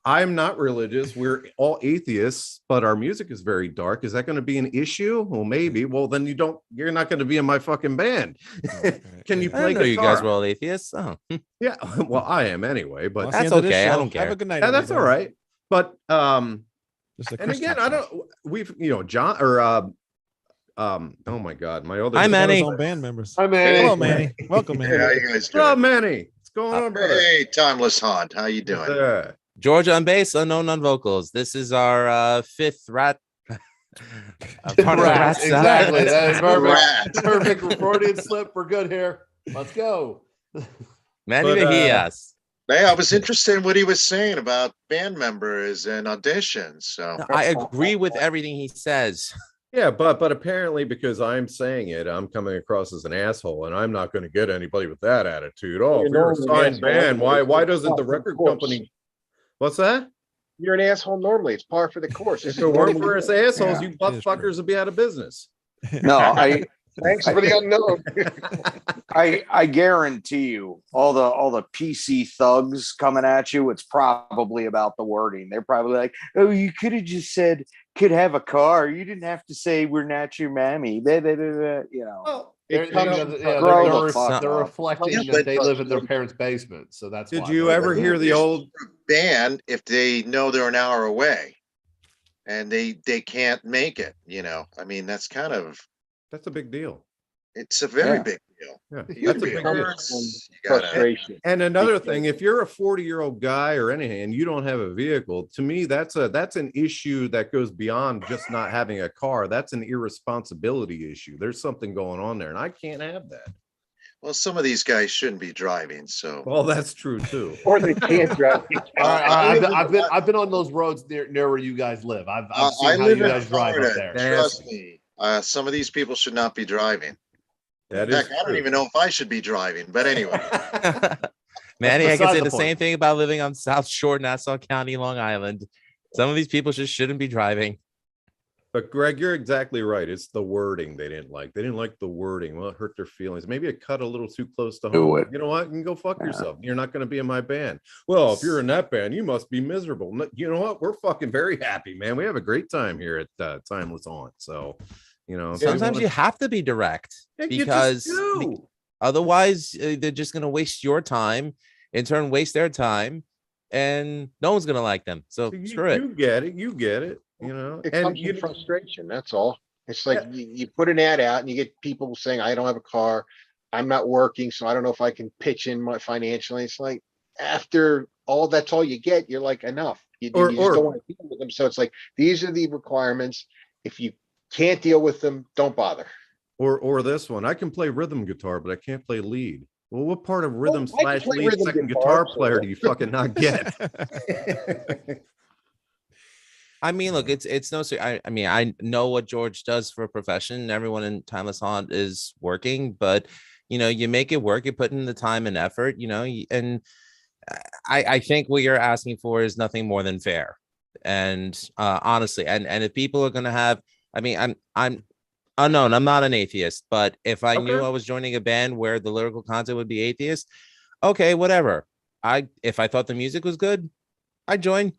I'm not religious. We're all atheists, but our music is very dark. Is that going to be an issue? Well, maybe. Well, then you're not going to be in my fucking band. Can you I play didn't know you guitar? guys were all atheists. Oh, Yeah, well, I am anyway, but That's That's the end of this okay, I show. don't care. Have a good night. yeah, that's all everybody. right. But Just a and again, Christian I show. don't. We've John or oh my God, my other. Hi, He's got his Manny. own band members. Hi, man. Hello, Manny. Welcome, Manny. Hey, how you guys What's up, doing? Manny? What's going on, brother? Hey, Timeless Haunt. How you doing? Yeah. George on bass, Unknown on vocals. This is our fifth rat. Part of the rat set. Exactly. That is Rat. perfect Freudian slip. We're good here. Let's go. Manny But, Mejias. Hey, I was interested in what he was saying about band members and auditions. So I agree with everything he says. Yeah, but apparently because I'm saying it, I'm coming across as an asshole, and I'm not going to get anybody with that attitude. Oh, if you're a signed band, why doesn't the record company? What's that? you're an asshole normally. It's par for the course. If it weren't for us assholes, Yeah, you butt it is true. fuckers would be out of business. No, Thanks for the unknown. I guarantee you, all the PC thugs coming at you, it's probably about the wording. They're probably like, "Oh, you could have just said could have a car. You didn't have to say we're not your mammy." Blah, blah, blah, blah," you know. Well, It they're, comes they're, from- yeah, Grow they're, the they're, fuck they're up. reflecting Yeah, that but- they live in their parents' basement. So that's Did why. you ever hear the old? band if they know they're an hour away and they can't make it, I mean, that's That's a big deal. it's a very Yeah. big deal. Yeah, Huge that's a deal. big deal. It's- you gotta- Frustration. And another thing, if you're a 40-year-old guy or anything and you don't have a vehicle, to me, that's an issue that goes beyond just not having a car. That's an irresponsibility issue. There's something going on there, and I can't have that. Well, some of these guys shouldn't be driving, so Well, that's true too. Or they can't drive. I've been on those roads near where you guys live. I've I seen how live you in guys drive up Florida. there. Trust me, some of these people should not be driving. That In is fact, I don't true. even know if I should be driving, but anyway. Manny, I can beside say the the point. same thing about living on South Shore, Nassau County, Long Island. Some of these people just shouldn't be driving. But Greg, you're exactly right. It's the wording they didn't like. They didn't like the wording. Well, it hurt their feelings. Maybe it cut a little too close to Do home. it. You know what? You can go fuck yourself. You're not going to be in my band. Well, if you're in that band, you must be miserable. You know what? We're fucking very happy, man. We have a great time here at Timeless On. So, Sometimes you have to be direct because otherwise they're just going to waste your time, in turn waste their time, and no one's going to like them. So screw it. You get it. You get it. It And comes from frustration. That's all. It's like you put an ad out and you get people saying, "I don't have a car, I'm not working, so I don't know if I can pitch in my financially." It's like after all, that's all you get. You're like, enough. You just don't want to deal with them. So it's like these are the requirements. If you can't deal with them, don't bother. or this one. I can play rhythm guitar, but I can't play lead. Well, what part of rhythm Well, I can slash play lead rhythm second guitar, guitar player do you fucking not get? I mean, look, it's no. I mean, I know what George does for a profession. Everyone in Timeless Haunt is working, but you make it work. You put in the time and effort. And I think what you're asking for is nothing more than fair. And honestly, and if people are gonna have, I mean, I'm unknown. I'm not an atheist, but if I knew I was joining a band where the lyrical content would be atheist, okay, whatever. If I thought the music was good, I'd join.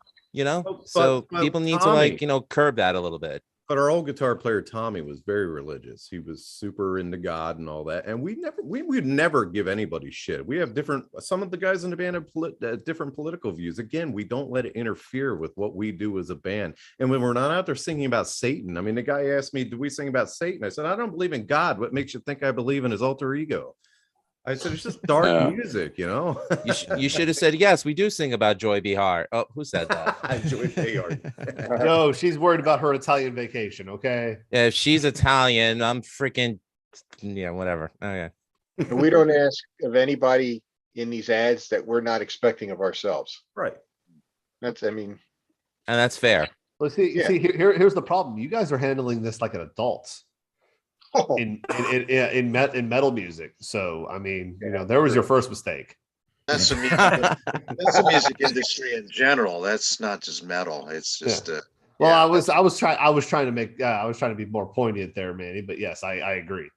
So people need Tommy, to curb that a little bit. But our old guitar player Tommy was very religious. He was super into God and all that, and we would never give anybody shit. We have some of the guys in the band have different political views. Again, we don't let it interfere with what we do as a band. And when we're not out there singing about Satan, I mean, the guy asked me, "Do we sing about Satan?" I said, "I don't believe in God. What makes you think I believe in his alter ego?" I said, "It's just dark music, You should have said, yes, we do sing about Joy Behar. Oh, who said that? Joy Behar. No, she's worried about her Italian vacation. Okay. Yeah, if she's Italian, I'm freaking, whatever. Okay. We don't ask of anybody in these ads that we're not expecting of ourselves. Right. And that's fair. Well, see, here's the problem. You guys are handling this like an adult. In metal music. So I mean, there was your first mistake. That's the music industry in general. That's not just metal. It's just I was trying to be more poignant there, Manny, but yes, I agree.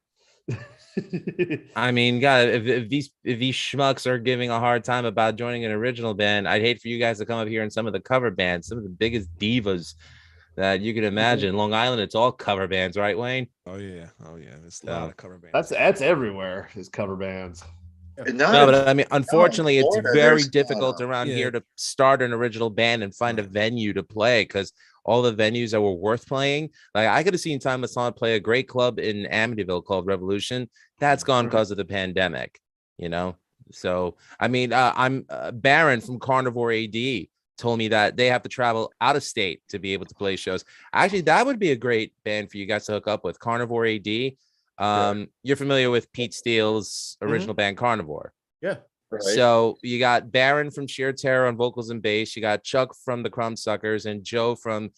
I mean, God, if these schmucks are giving a hard time about joining an original band, I'd hate for you guys to come up here in some of the cover bands, some of the biggest divas that you could imagine. Long Island, it's all cover bands, right, Wayne? Oh yeah. There's a lot of cover bands. That's everywhere. Is cover bands. No, but I mean, unfortunately, it's very difficult around Yeah. here to start an original band and find a venue to play, because all the venues that were worth playing, like I could have seen Timeless Haunt play a great club in Amityville called Revolution. That's gone because of the pandemic, So I mean, I'm Baron from Carnivore AD told me that they have to travel out of state to be able to play shows. Actually, that would be a great band for you guys to hook up with, Carnivore AD. You're familiar with Pete Steele's original band Carnivore. Yeah. Right. So you got Baron from Sheer Terror on vocals and bass. You got Chuck from the Crumbsuckers and Joe from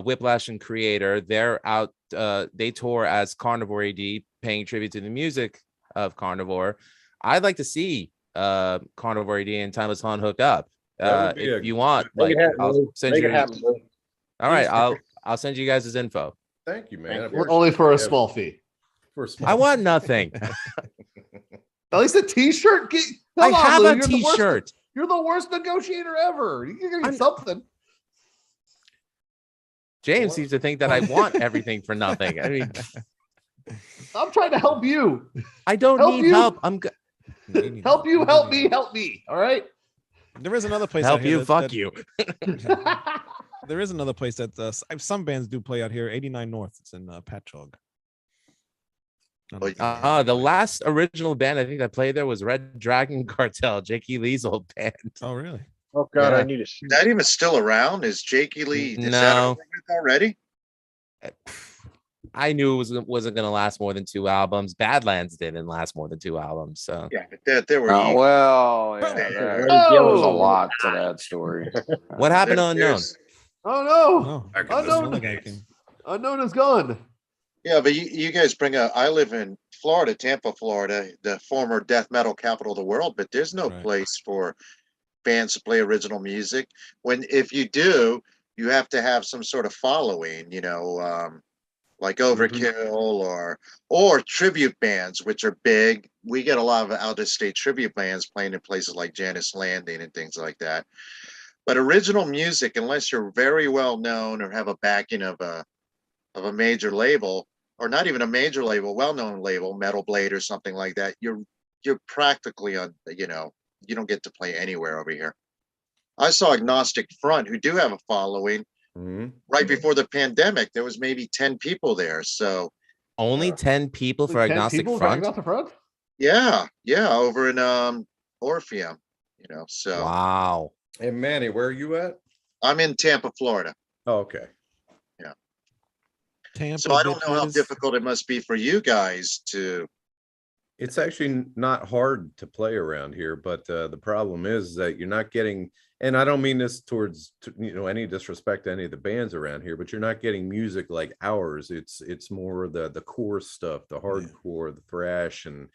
Whiplash and Creator. They're out. They tour as Carnivore AD, paying tribute to the music of Carnivore. I'd like to see Carnivore AD and Timeless Haunt hook up. If you want, I'll send you. All right, I'll send you guys his info. Thank you, man. Only for a small fee. for a small. I want nothing. At least a T-shirt. I Come on, have Lou, a you're the worst- T-shirt. You're the worst negotiator ever. You can get something. James seems to think that I want everything for nothing. I mean, I'm trying to help you. I don't Help need you. help. Help you, help me, help me. All right. There is another place. Help out here you, fuck you. There is another place that some bands do play out here. 89 North. It's in Patchogue. The last original band I think that played there was Red Dragon Cartel, Jakey Lee's old band. Oh, really? Oh God, Yeah. I need to see Is that even still around? Is Jakey Lee? Is that No. over with already? I knew it wasn't going to last more than 2 albums. Badlands didn't last more than 2 albums. So Yeah, but there were. Well, yeah, there was a lot to that story. what happened to Unknown? there's- Oh no. Oh, Unknown. another guy came. Unknown is gone. Yeah, but you guys bring up. I live in Florida, Tampa, Florida, the former death metal capital of the world. But there's no Right. place for bands to play original music. If you do, you have to have some sort of following. Like Overkill or tribute bands, which are big. We get a lot of out-of-state tribute bands playing in places like Janice Landing and things like that. But original music, unless you're very well known or have a backing of a major label, or not even a major label, well-known label, Metal Blade or something like that, you're practically on. You don't get to play anywhere over here. I saw Agnostic Front, who do have a following. Mhm. Right before the pandemic, there was maybe 10 people there. So Only 10 people for 10 Agnostic people Front. Agnostic Front? yeah, over in Orpheum. So Wow. And Manny, where are you at? I'm in Tampa, Florida. Oh, okay. Tampa, So I don't know how bitches. difficult it must be for you guys to. It's actually not hard to play around here, but the problem is that you're not getting, and I don't mean this towards any disrespect to any of the bands around here, but you're not getting music like ours. It's more the core stuff, the hardcore, the thrash, and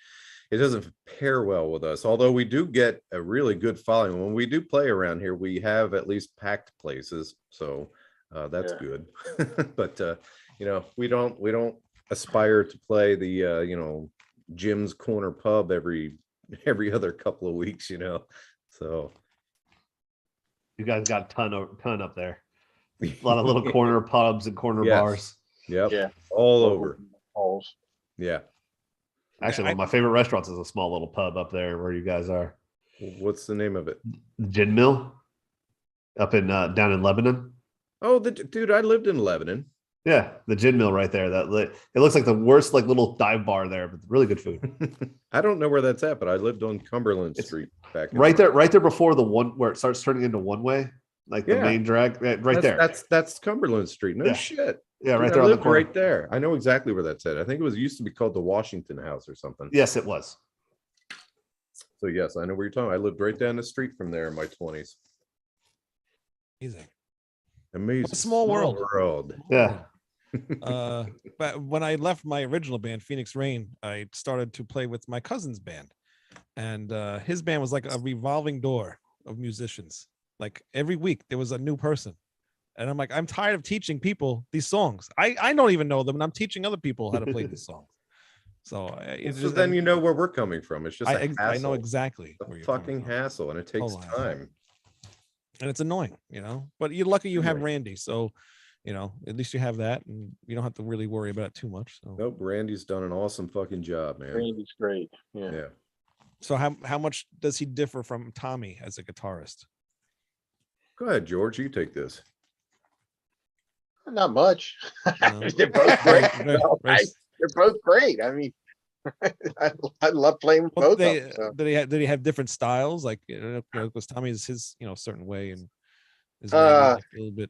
it doesn't pair well with us. Although we do get a really good following when we do play around here. We have at least packed places, so that's good. But we don't aspire to play the Jim's Corner Pub every other couple of weeks, so You guys got a ton up there. A lot of little corner pubs and corner Yes. bars. Yep. Yeah. All over. Halls. Yeah. Actually, one of my favorite restaurants is a small little pub up there where you guys are. What's the name of it? The Gin Mill up in down in Lebanon. Oh, dude, I lived in Lebanon. Yeah, the Gin Mill right there. It looks like the worst little dive bar there, but really good food. I don't know where that's at, but I lived on Cumberland Street back in right there before the one where it starts turning into one way, like the main drag. Right there. That's Cumberland Street. No Yeah. shit. Yeah, Dude, right there I on the lived corner. right there. I know exactly where that's at. I think it used to be called the Washington House or something. Yes, it was. So yes, I know where you're talking. I lived right down the street from there in my 20s. Amazing. Amazing. What a small world. Yeah. But when I left my original band, Phoenix Rain, I started to play with my cousin's band, and his band was like a revolving door of musicians. Like every week there was a new person, and I'm like, I'm tired of teaching people these songs. I don't even know them, and I'm teaching other people how to play these songs. So it's So just, then you know where we're coming from. It's just a I know hassle. exactly A where you're coming fucking from. hassle, and it takes Hold on. time. And it's annoying, But you're lucky you have Annoying. Randy, so at least you have that, and you don't have to really worry about it too much. So. Nope, Randy's done an awesome fucking job, man. Randy's great. Yeah. Yeah. So how much does he differ from Tommy as a guitarist? Go ahead, George. You take this. Not much. No. They're both great. Very- very- They're both great. I mean, I love playing with Well, both they, of them. So. did he have different styles? Like, because Tommy is his, certain way, and is Randy like a little bit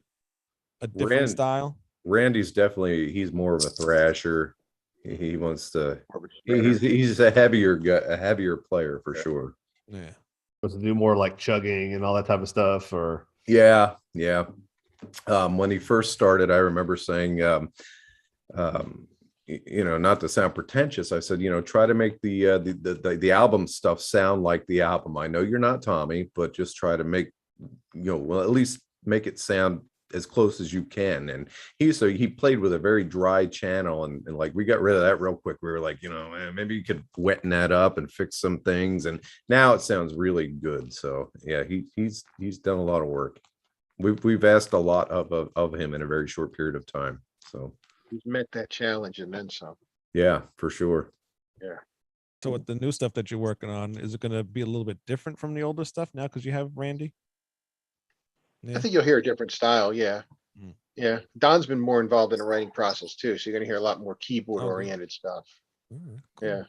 a different style. Randy's he's more of a thrasher. He wants to. He's a heavier player for sure. Yeah. Was to do more like chugging and all that type of stuff, or Yeah. When he first started, I remember saying, not to sound pretentious, I said, try to make the album stuff sound like the album. I know you're not Tommy, but just try to make, at least make it sound as close as you can. And he played with a very dry channel, and like we got rid of that real quick. We were like, maybe you could wetten that up and fix some things, and now it sounds really good. So yeah, he's done a lot of work. We've asked a lot of him in a very short period of time. So He's met that challenge and then some. yeah, for sure. Yeah. So with the new stuff that you're working on, is it going to be a little bit different from the older stuff now because you have Randy? I think you'll hear a different style. Yeah. Mm. Yeah. Don's been more involved in the writing process too. So you're going to hear a lot more keyboard oriented stuff. Cool. Yeah.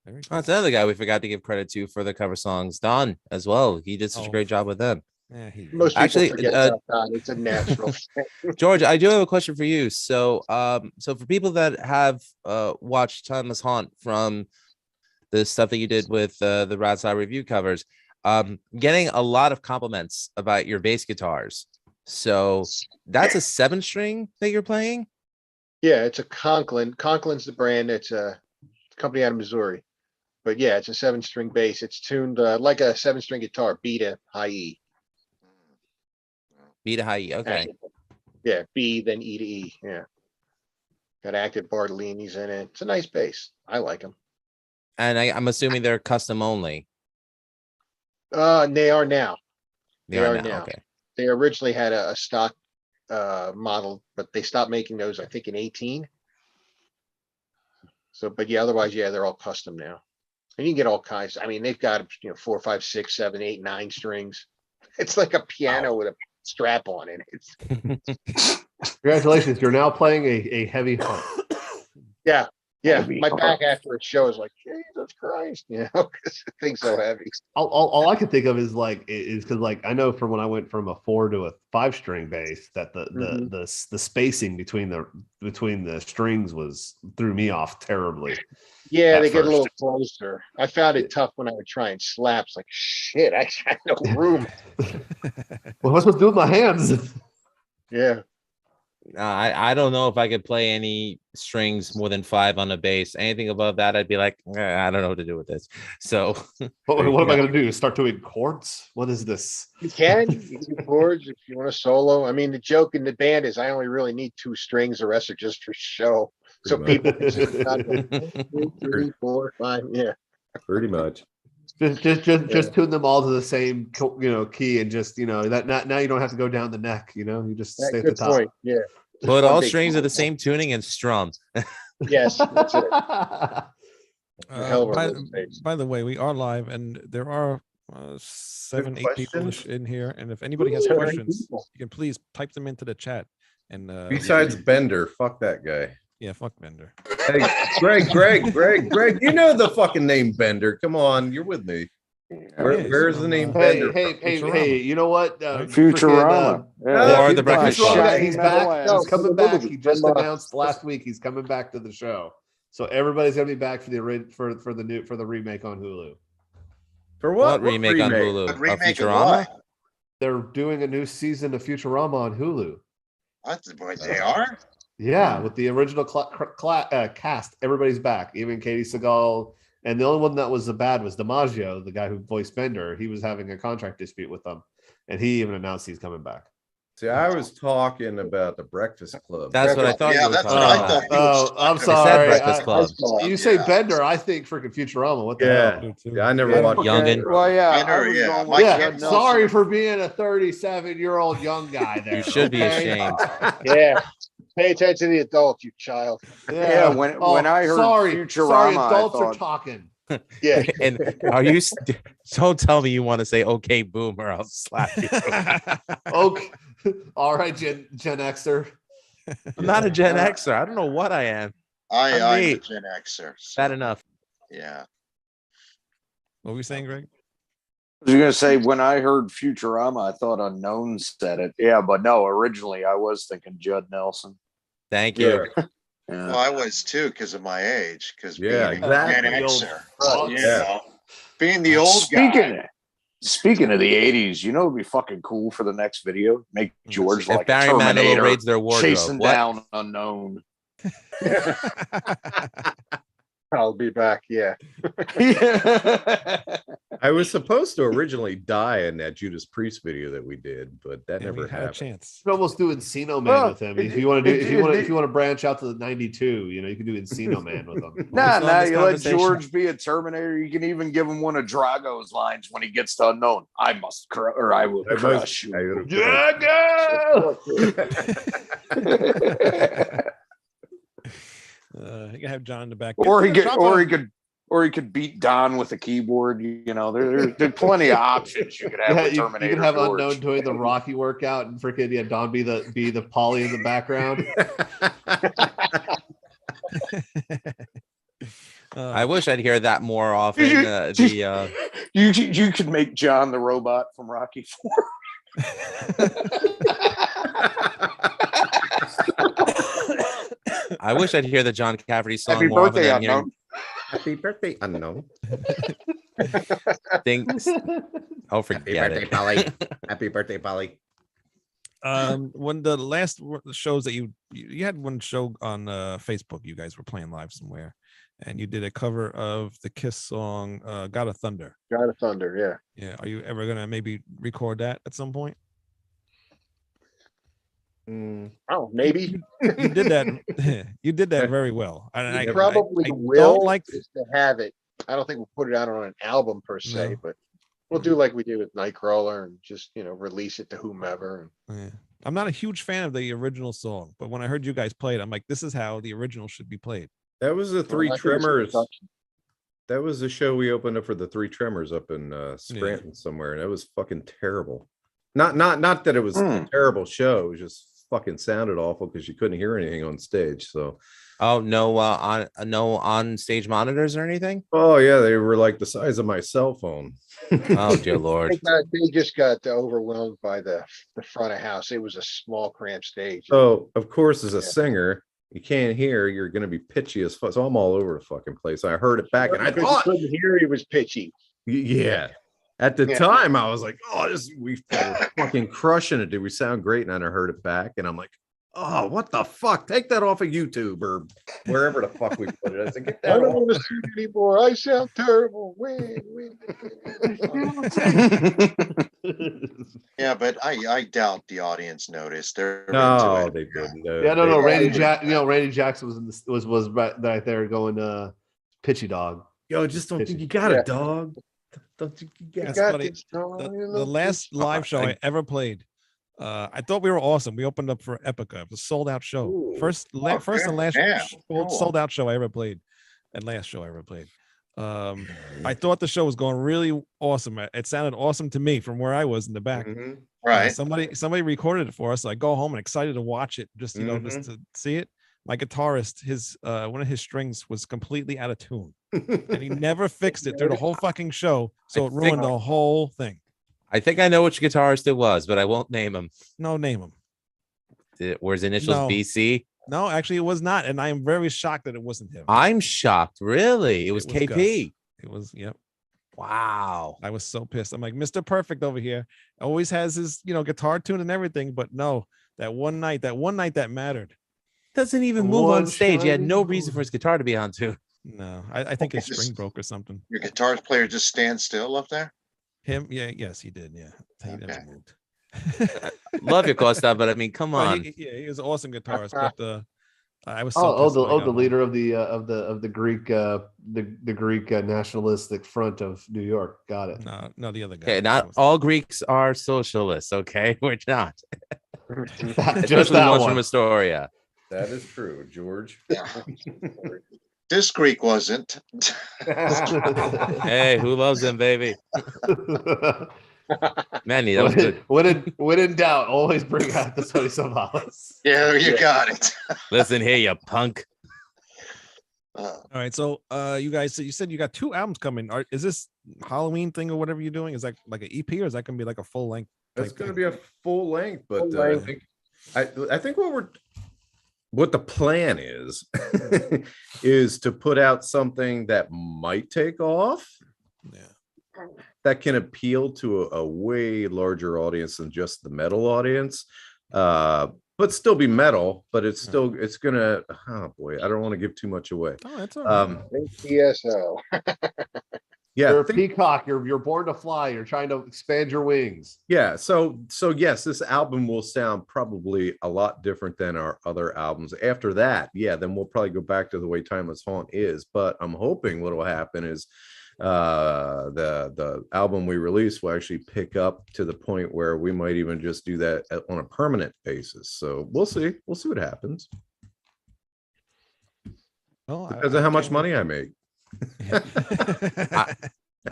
Very Oh, cool. that's another guy we forgot to give credit to for the cover songs. Don as well. He did such a great job with them. Yeah, Most people Actually, forget about Don. It's a natural thing. George, I do have a question for you. So, so for people that have watched Timeless Haunt from the stuff that you did with the Rat's Eye review covers, getting a lot of compliments about your bass guitars. So that's a 7-string that you're playing? Yeah, it's a Conklin. Conklin's the brand. It's a company out of Missouri. But yeah, it's a 7-string bass. It's tuned like a 7-string guitar, B to high E. B to high E. Okay. Yeah, B, then E to E. Yeah. Got active Bartolini's in it. It's a nice bass. I like them. And I'm assuming they're custom only. They are now. They are now. Okay. They originally had a stock model, but they stopped making those, I think, in 18. So, but yeah, otherwise, yeah, they're all custom now. And you can get all kinds. I mean, they've got 4, 5, 6, 7, 8, 9 strings. It's like a piano with a strap on it. It's Congratulations, you're now playing a heavy hunt. yeah. My back after a show is like, Jesus Christ, because the thing's so heavy. All I can think of is because like I know from when I went from a 4 to a 5-string bass that the spacing between the strings threw me off terribly. Yeah, they get a little closer. I found it tough when I would try and slap. It's like, shit, I had no room. What am I supposed to do with my hands? Yeah. I don't know if I could play any strings more than 5 on the bass. Anything above that, I'd be like, I don't know what to do with this. So what am I going to do? Start doing chords? What is this? You can do chords if you want to solo. I mean, the joke in the band is I only really need 2 strings. The rest are just for show. So people can just 2, 3, 4, 5. Yeah. Pretty much. Just tune them all to the same key and just that now you don't have to go down the neck. You just stay at the top. Point. Yeah. Put all strings of the same tuning and strum. Yes, that's it. By the way, we are live and there are 7, 8 people in here. And if anybody has questions, you can please type them into the chat. And besides Bender, fuck that guy. Yeah, fuck Bender. Hey, Greg, you know the fucking name Bender. Come on, you're with me. Where's the name Bender? Hey, you know what? Futurama. Or the Breakfast Club. He's back. He's coming back. He just announced last week he's coming back to the show. So everybody's gonna be back for the remake on Hulu. For what? Remake on Hulu? The remake of Futurama? what? They're doing a new season of Futurama on Hulu. What, they are? Yeah, with the original cast, everybody's back, even Katie Seagal. And the only one that was bad was DiMaggio, the guy who voiced Bender. He was having a contract dispute with them, and he even announced he's coming back. See, I was talking about the Breakfast Club. That's what I thought. Yeah, you were that's talking what I about. thought. Oh, I'm I said sorry. Breakfast Club. You say Bender, I think freaking Futurama. What the hell? Yeah, I never watched Youngin. Well, yeah. Bender, was yeah. going Mike with Yeah, Judd sorry Nelson. for being a 37-year-old young guy there. You should be okay? ashamed. Yeah. Pay attention to the adult, you child. Yeah, when I heard sorry, Futurama, I adults are thought- talking. Yeah. And are you? Don't tell me you want to say "Okay, Boomer." I'll slap you. Okay, all right, Gen Xer. I'm not a Gen Xer. I don't know what I am. I'm a me. Gen Xer. So, Bad enough. yeah. What were you saying, Greg? I was gonna say when I heard Futurama, I thought Unknown said it. Yeah, but no, originally I was thinking Judd Nelson. Thank you. Yeah. Well, I was too because of my age. Because Yeah, being exactly. an The old Xer, fuck. you know, being the old Speaking of the 80s, you know it'd be fucking cool for the next video? Make George If like a Barry Manilow Terminator raids their wardrobe, chasing what? down Unknown. I'll be back. Yeah. I was supposed to originally die in that Judas Priest video that we did, but that And we never had a happened. chance. You can almost do Encino Man Well, with him. it- If you want to do, it- if you want to branch out to the '92, you know, you can do Encino Man with him. Nah, still in this you let conversation? George be a Terminator. You can even give him one of Drago's lines when he gets to Unknown. I must or I will crush I you. would- Drago! You can have John in the back. or he Get could, the or shotgun. he could, or he could beat Don with a keyboard. You know, there's plenty of options you could have Yeah, with you Terminator. can have George. Unknown doing the Rocky workout and freaking Don be the Polly in the background. I wish I'd hear that more often. You could make John the robot from Rocky 4. I wish I'd hear the John Cafferty song Happy more often birthday, than hearing Unknown. Happy birthday, Unknown. things. Oh, forget it. Polly. Happy birthday, Polly. When the last shows that you had one show on Facebook, you guys were playing live somewhere, and you did a cover of the Kiss song "God of Thunder." God of Thunder. Yeah. Yeah, are you ever gonna maybe record that at some point? Oh, maybe. You did that. You did that very well. And We probably I will don't like. just to have it. I don't think we'll put it out on an album per se, No. but we'll do like we did with Nightcrawler and just release it to whomever. Yeah. I'm not a huge fan of the original song, but when I heard you guys play it, I'm like, this is how the original should be played. That was the Three I think it's a Tremors. production. That was the show we opened up for the Three Tremors up in Scranton somewhere, and it was fucking terrible. Not that it was a terrible show. It was just fucking sounded awful because you couldn't hear anything on stage. So, Oh, no on stage monitors or anything. oh yeah, they were like the size of my cell phone. Oh dear lord. They just got overwhelmed by the front of house. It was a small, cramped stage. So of course, as a singer, you can't hear. You're going to be pitchy as fuck. So I'm all over the fucking place. I heard it back, and I Because you thought, couldn't hear it was pitchy. yeah. At the Yeah. time, I was like, "Oh, we were fucking crushing it. Did we sound great?" And then I heard it back, and I'm like, "Oh, what the fuck? Take that off of YouTube or wherever the fuck we put it." I said, "Get I that don't off." want to sing anymore. I sound terrible. Wait. Yeah, but I doubt the audience noticed. They're into No, it. they didn't. Yeah, no. Randy Jackson was right there going pitchy dog. Yo, just don't think you got Yeah. it, dog. Don't think you got That's it. Got funny. this song, The you know, last this- live show I ever played, I thought we were awesome. We opened up for Epica. It was a sold out show. Ooh. First and last yeah, cool. sold out show I ever played, and last show I ever played. I thought the show was going really awesome. It sounded awesome to me from where I was in the back. Mhm. Right. Somebody recorded it for us. So I go home and excited to watch it, just Mm-hmm. just to see it. My guitarist, his one of his strings was completely out of tune, and he never fixed it through the whole fucking show. So I it ruined think- the whole thing. I think I know which guitarist it was, but I won't name him. No, name him. Were his initials No. BC? No, actually, it was not, and I am very shocked that it wasn't him. I'm shocked. Really? It was It was KP. It was, yep. Wow. I was so pissed. I'm like, Mr. Perfect over here always has his, guitar tune and everything, but no, that one night that mattered. Doesn't even move on One stage. He had no shining reason for his guitar to be on tune. No, I think his Just- string broke or something. Your guitar player just stands still up there. Him, yeah, yes, he did. Yeah, he never Okay. moved. Love your Costa, but I mean, come But on. he was an awesome guitarist, but I was so Oh, pissed when I got the home. leader of the Greek the Greek nationalistic front of New York. Got it. No, the other guy. Okay, not all Greeks are socialists. Okay, we're not. Just Especially the that ones one. from Astoria. That is true, George. This Greek wasn't. Hey, who loves them, baby? Manny, that was good. when in doubt, always bring out the Sony Savalas. Yeah, you got it. Listen here, you punk. All right, so you guys, you said you got 2 albums coming. Is this Halloween thing or whatever you're doing? Is that like an EP or is that gonna be like a full length? That's going to be a full length, but Full I length. think I think what the plan is is to put out something that might take off, Yeah. that can appeal to a way larger audience than just the metal audience. but still be metal. But it's gonna. Oh boy, I don't want to give too much away. Oh, that's all right. TSO. Yeah, You're a peacock. You're born to fly. You're trying to expand your wings. yeah. So yes, this album will sound probably a lot different than our other albums. After that, yeah, then we'll probably go back to the way Timeless Haunt is. But I'm hoping what will happen is the album we release will actually pick up to the point where we might even just do that on a permanent basis. So we'll see what happens. Well, Because of how much money I make.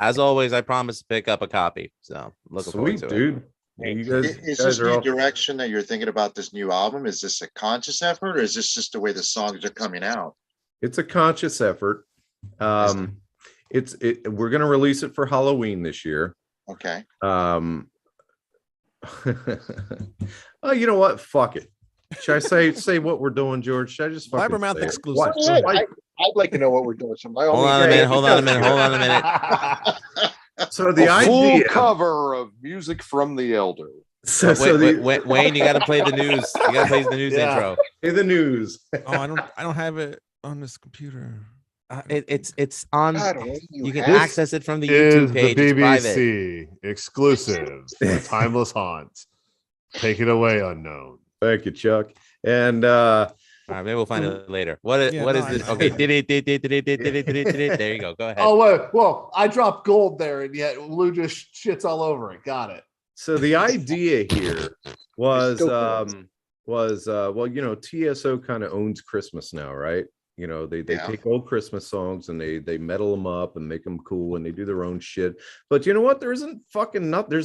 As always, I promise to pick up a copy. So looking forward Sweet, to dude. Yeah, you guys, Is guys this are new all... direction that you're thinking about this new album? Is this a conscious effort, or is this just the way the songs are coming out? It's a conscious effort. We're gonna release it for Halloween this year. Okay. Oh, you know what? Fuck it. Should I say what we're doing, George? Should I just fucking Blabbermouth say it? exclusive. Why- I'd like to know what we're doing. So by all Hold on a means, minute. Hold on a minute. Hold on a minute. So the A full idea. cover of music from the Elder. Wayne, you got to play the news. You got to play the news intro. Hey, the news. Oh, I don't have it on this computer. It's on. God, Wayne, You can This access it from the Is YouTube page. the It's private. BBC exclusive for Timeless Haunt? Take it away, Unknown. Thank you, Chuck. And All right, maybe we'll find it later. What is this? Okay, there you go. Go ahead. Oh, wait, well, I dropped gold there, and yet Lou just shits all over it. Got it. so the idea here was still well, you know, TSO kind of owns Christmas now, right? You know, they Yeah. take old Christmas songs and they metal them up and make them cool and they do their own shit. But you know what? There's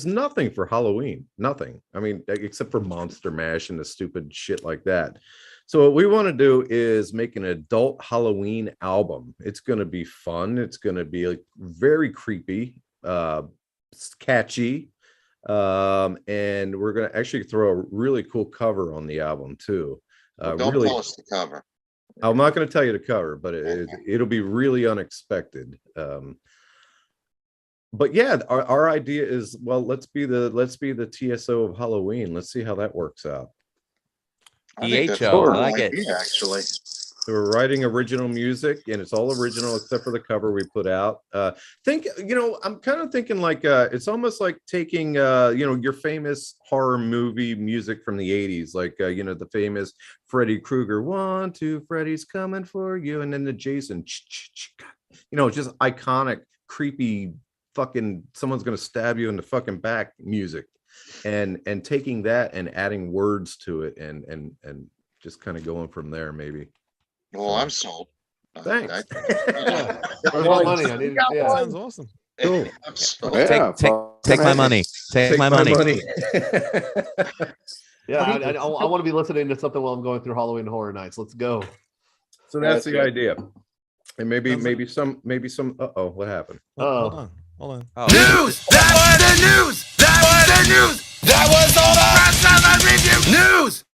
nothing for Halloween. Nothing. I mean, except for Monster Mash and the stupid shit like that. So what we want to do is make an adult Halloween album. It's going to be fun. It's going to be like very creepy, catchy. And we're going to actually throw a really cool cover on the album too. Well, don't really, tell us the cover. I'm not going to tell you the cover, but it'll be really unexpected. But yeah, our idea is, well, let's be the TSO of Halloween. Let's see how that works out. I think that's a DHO, I cool like it. idea, actually. So we're writing original music, and it's all original except for the cover we put out. I'm kind of thinking like it's almost like taking your famous horror movie music from the 80s, like the famous Freddy Krueger, 1, 2, Freddy's coming for you, and then the Jason, just iconic, creepy, fucking someone's gonna stab you in the fucking back music, and taking that and adding words to it, and just kind of going from there, maybe. Well, I'm sold. Thanks. Where's my money? I need. That Yeah. sounds awesome. Cool. I'm sold. Yeah, Take my money. Take my money. Yeah, I want to be listening to something while I'm going through Halloween Horror Nights. Let's go. So that's the idea. And maybe Sounds some what happened? Hold on. Oh, News! That was the news! That was the news! That was all the rest of the review! News!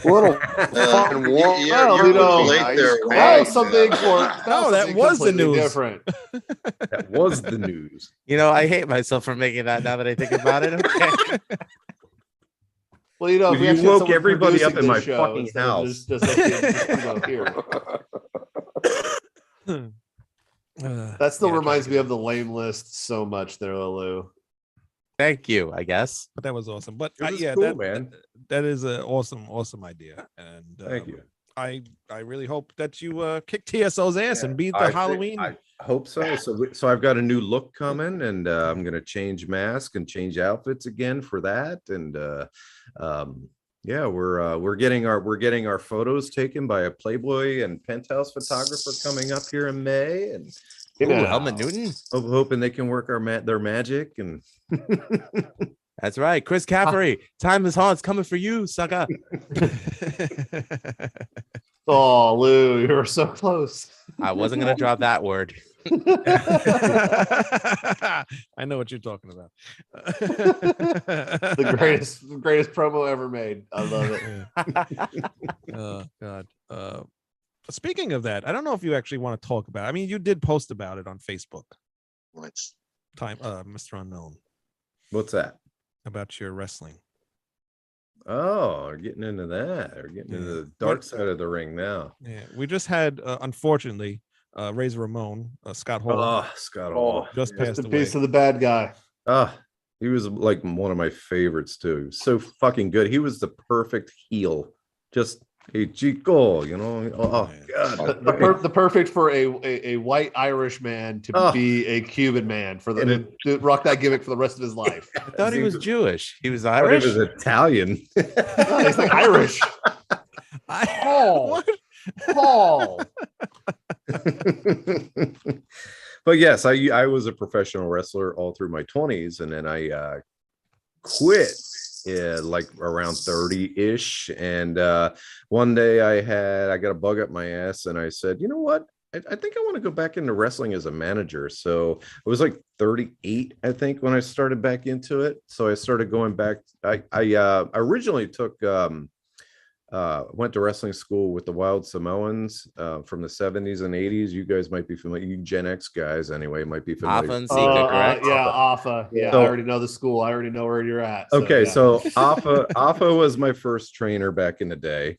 Little You're late there, nice. Wayne. That was something for. No, that something was the completely news. Different. That was the news. I hate myself for making that now that I think about it. Okay. Well, if we You actually had woke someone everybody up producing in my this show fucking instead of house. here. Uh, That still yeah, reminds me of the lame list so much there, Lou. Thank you, I guess. But that was awesome. But It was yeah, cool, man. that is an awesome idea. And Thank you. I really hope that you kick TSO's ass and beat the I think- Halloween. I hope so. So I've got a new look coming, and I'm gonna change mask and change outfits again for that. And we're getting our photos taken by a Playboy and Penthouse photographer coming up here in May, and Ooh, Yeah. Helmut Newton. hoping they can work their magic. And That's right. Chris Caffery. Timeless Haunt's coming for you, sucker. Oh, Lou, you were so close. I wasn't gonna drop that word. I know what you're talking about. The greatest promo ever made. I love it. Oh God. Speaking of that, I don't know if you actually want to talk about it. I mean, you did post about it on Facebook. Let's Mr. Unknown, what's that? about your wrestling. Oh, getting into that, or getting into the dark side of the ring now. Yeah, we just had unfortunately Razor Ramon, Scott Hall, Oh, Scott Hall. just Rest passed in away. peace to the bad guy. He was like one of my favorites too. So fucking good. He was the perfect heel. Just a Chico, you know. Oh god, The perfect for a white Irish man to be a Cuban man for to rock that gimmick for the rest of his life. I thought he was Jewish. He was I thought Irish. he was Italian. No, he's like Irish. Paul. Paul. But yes, I was a professional wrestler all through my 20s, and then I quit like around 30-ish. And one day I got a bug up my ass, and I said, you know what? I think I want to go back into wrestling as a manager. So I was like 38, I think, when I started back into it. So I started going back. I originally took went to wrestling school with the Wild Samoans from the 70s and 80s. You guys might be familiar. You Gen X guys, anyway, might be familiar. Alpha and Sika, correct? Yeah, Alpha. Yeah, So- I already know the school. I already know where you're at. So, Okay, yeah. so Alpha was my first trainer back in the day.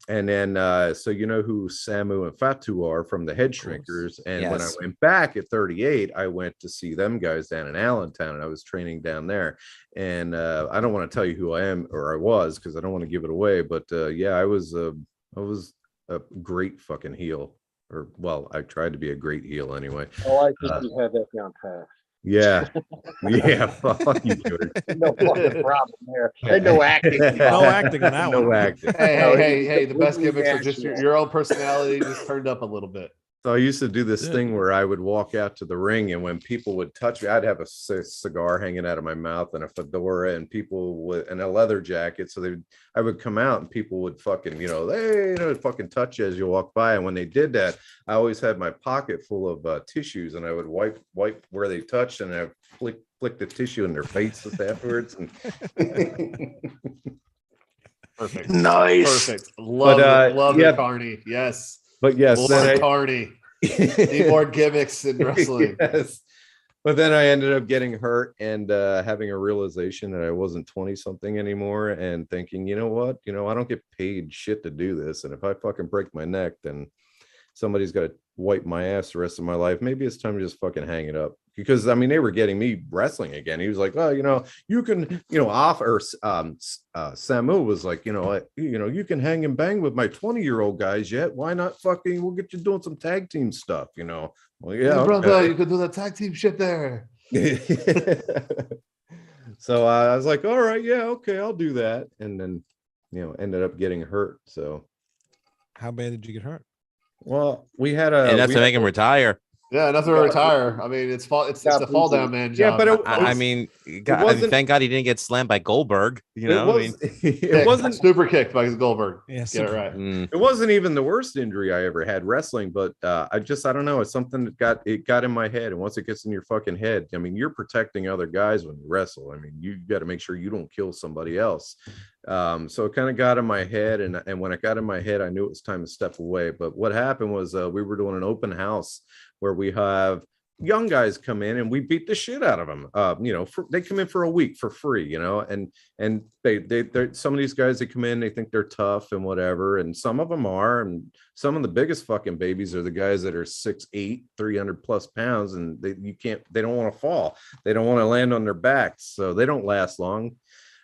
And then so you know who Samu and Fatu are from the Head Shrinkers. And when I Yes. went back at 38, I went to see them guys down in Allentown, and I was training down there. And I don't want to tell you who I am or I was, because I don't want to give it away. But yeah, I was a great fucking heel. Or well, I tried to be a great heel anyway. Oh, I think you have that down pat. Yeah. Yeah, fuck you, George. No fucking problem there. And no acting. No acting on that No one. acting. Hey, the best completely gimmicks are just natural. your own personality just turned up a little bit. So I used to do this Yeah. thing where I would walk out to the ring, and when people would touch me, I'd have a cigar hanging out of my mouth and a fedora, and people would, and a leather jacket. So I would come out, and people would fucking, fucking touch you as you walk by. And when they did that, I always had my pocket full of tissues, and I would wipe where they touched, and I flick the tissue in their faces afterwards. And Perfect. Nice. Perfect. Love it. Love yeah. it, Carney. Yes. But yes, Lord Carney. Need more gimmicks in wrestling. Yes. But then I ended up getting hurt and having a realization that I wasn't 20 something anymore, and thinking, you know what, I don't get paid shit to do this. And if I fucking break my neck, then somebody's got to wipe my ass the rest of my life. Maybe it's time to just fucking hang it up. Because I mean, they were getting me wrestling again. He was like, "Oh, you can, offer." Samu was like, you can hang and bang with my 20-year-old guys yet. Why not fucking? We'll get you doing some tag team stuff. Well, yeah, Hey, brother, okay. you could do the tag team shit there. So I was like, all right, yeah, okay, I'll do that. And then, ended up getting hurt. So, How bad did you get hurt? well, we had a. And that's we to had- make him retire. Yeah, nothing to retire. I mean, it's a fall down man Yeah, job. but I mean, wasn't- thank God he didn't get slammed by Goldberg. It wasn't. super kicked by Goldberg. Yes. Get it right. It wasn't even the worst injury I ever had wrestling, but I don't know. It's something that got in my head, and once it gets in your fucking head, I mean, you're protecting other guys when you wrestle. I mean, you got to make sure you don't kill somebody else. So it kind of got in my head, and when it got in my head, I knew it was time to step away. But what happened was we were doing an open house where we have young guys come in, and we beat the shit out of them. They come in for a week for free, and they're some of these guys, they come in, they think they're tough and whatever, and some of them are, and some of the biggest fucking babies are the guys that are 6'8", 300+ pounds, and they don't want to fall, they don't want to land on their backs, so they don't last long.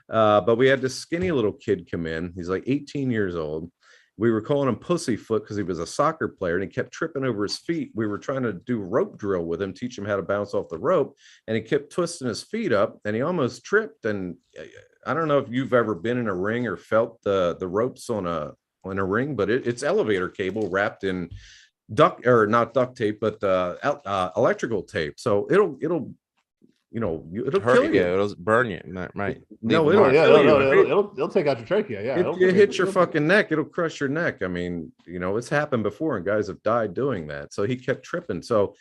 But we had this skinny little kid come in. He's like 18 years old. We were calling him Pussyfoot because he was a soccer player and he kept tripping over his feet. We were trying to do rope drill with him, teach him how to bounce off the rope, and he kept twisting his feet up, and he almost tripped. And I don't know if you've ever been in a ring or felt the ropes on a ring, but it's elevator cable wrapped in not duct tape, but electrical tape. So it'll It'll kill hurt you. It'll burn you. Right. No, Leave a mark. It'll take out your trachea. Yeah, If you hit your fucking neck, it'll crush your neck. I mean, it's happened before, and guys have died doing that. So he kept tripping. So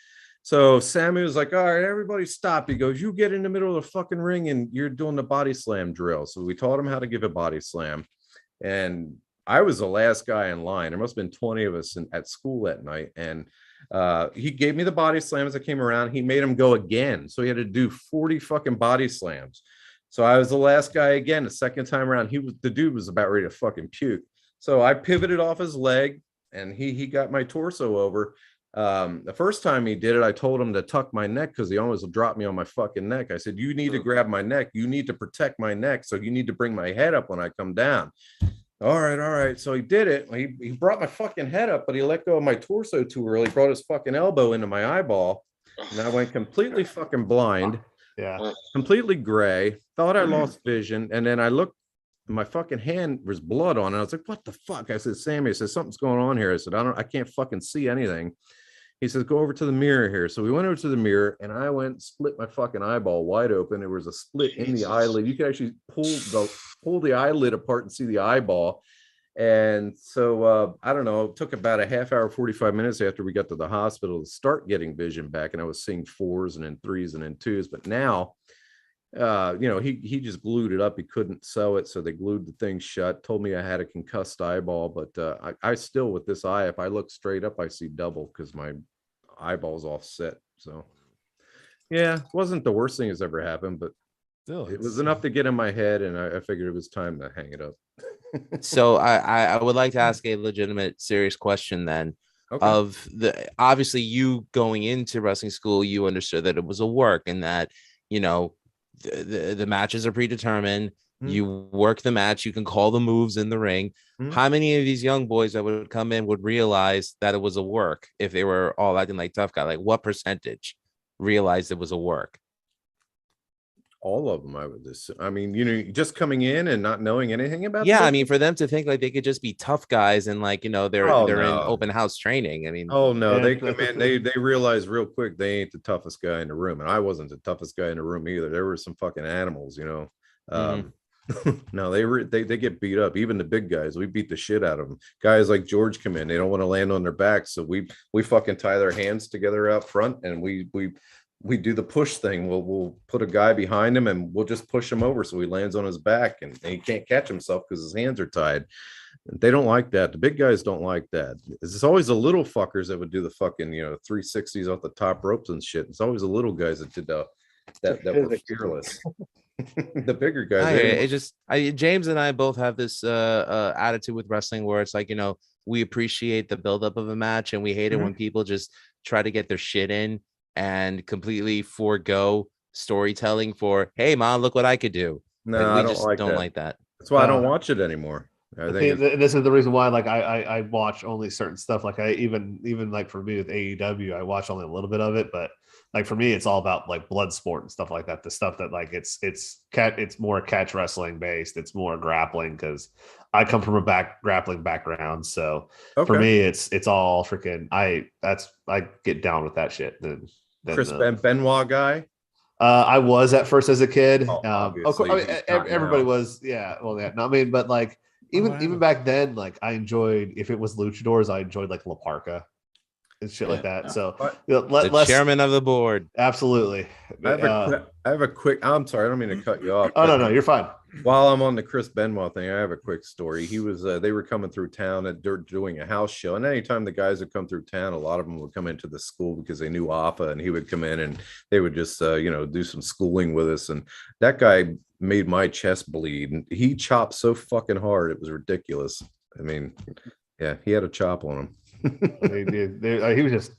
Sammy was like, all right, everybody stop. He goes, you get in the middle of the fucking ring and you're doing the body slam drill. So we taught him how to give a body slam. And I was the last guy in line. There must have been 20 of us at school that night. And he gave me the body slam as I came around. He made him go again. So he had to do 40 fucking body slams. So I was the last guy again. The second time around, the dude was about ready to fucking puke. So I pivoted off his leg, and he got my torso over. The first time he did it, I told him to tuck my neck because he almost dropped me on my fucking neck. I said, you need to grab my neck. You need to protect my neck. So you need to bring my head up when I come down. All right. So he did it. He brought my fucking head up, but he let go of my torso too early. He brought his fucking elbow into my eyeball. And I went completely fucking blind. Yeah. Completely gray. Thought I lost vision. And then I looked, my fucking hand was blood on it. I was like, what the fuck? I said, Sammy, I said, something's going on here. I said, I can't fucking see anything. He says, go over to the mirror here. So we went over to the mirror, and I went and split my fucking eyeball wide open. There was a split in the eyelid. You could actually pull the eyelid apart and see the eyeball. And so I don't know, it took about a half hour, 45 minutes after we got to the hospital to start getting vision back. And I was seeing 4s and then 3s and then 2s. But now, he just glued it up. He couldn't sew it, so they glued the thing shut. Told me I had a concussed eyeball, but I still, with this eye, if I look straight up, I see double because my eyeball's offset. So yeah, wasn't the worst thing that's ever happened, but still, it was enough to get in my head, and I figured it was time to hang it up. So I would like to ask a legitimate, serious question then. Okay. Obviously you going into wrestling school, you understood that it was a work, and that the matches are predetermined. You work the match, you can call the moves in the ring. How many of these young boys that would come in would realize that it was a work if they were all acting like tough guy? Like, what percentage realized it was a work? All of them, I would assume. I mean, just coming in and not knowing anything about I mean, for them to think like they could just be tough guys and like, they're in open house training. I mean, they come in, they realize real quick they ain't the toughest guy in the room. And I wasn't the toughest guy in the room either. There were some fucking animals, No, they get beat up. Even the big guys, we beat the shit out of them. Guys like George come in, they don't want to land on their backs, so we fucking tie their hands together out front, and we do the push thing. We'll put a guy behind him, and we'll just push him over so he lands on his back, and he can't catch himself because his hands are tied. They don't like that. The big guys don't like that. It's always the little fuckers that would do the fucking 360s off the top ropes and shit. It's always the little guys that did that were fearless. The bigger guys. James and I both have this attitude with wrestling where it's like, we appreciate the buildup of a match, and we hate it when people just try to get their shit in and completely forego storytelling for, hey mom, look what I could do. No, like, we I don't like that. That's why I don't watch it anymore. I think this is the reason why, like, I watch only certain stuff. Like, I even like for me with AEW, I watch only a little bit of it, but like for me, it's all about like blood sport and stuff like that. The stuff that like it's more catch wrestling based. It's more grappling because I come from a grappling background. So for me, it's all freaking. I get down with that shit. Then Chris Benoit guy. I was at first as a kid. Of course, everybody was. Yeah. Well, yeah. No, I mean, but like even back then, like I enjoyed, if it was luchadors, I enjoyed like La Parka and shit like that. So the chairman of the board. Absolutely. I have a quick. I'm sorry, I don't mean to cut you off. Oh no, you're fine. While I'm on the Chris Benoit thing, I have a quick story. He was they were coming through town and they're doing a house show, and anytime the guys would come through town, a lot of them would come into the school because they knew Alpha, and he would come in and they would just do some schooling with us. And that guy made my chest bleed, and he chopped so fucking hard it was ridiculous. I mean, yeah, he had a chop on him. He was just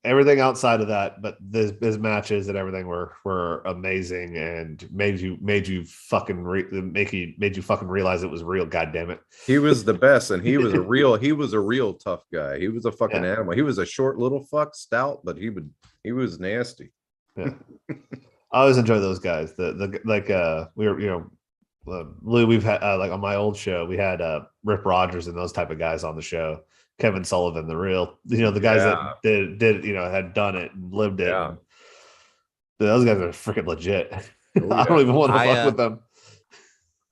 everything outside of that, but his matches and everything were amazing and made you fucking realize it was real. God damn it, he was the best, and he was a real tough guy. He was a fucking animal. He was a short little fuck, stout, but he was nasty. Yeah, I always enjoy those guys. We were Lou, we've had like on my old show, we had Rip Rogers and those type of guys on the show. Kevin Sullivan, the real, the guys that did had done it and lived it. Yeah. Those guys are freaking legit. Oh, yeah. I don't even want to fuck with them.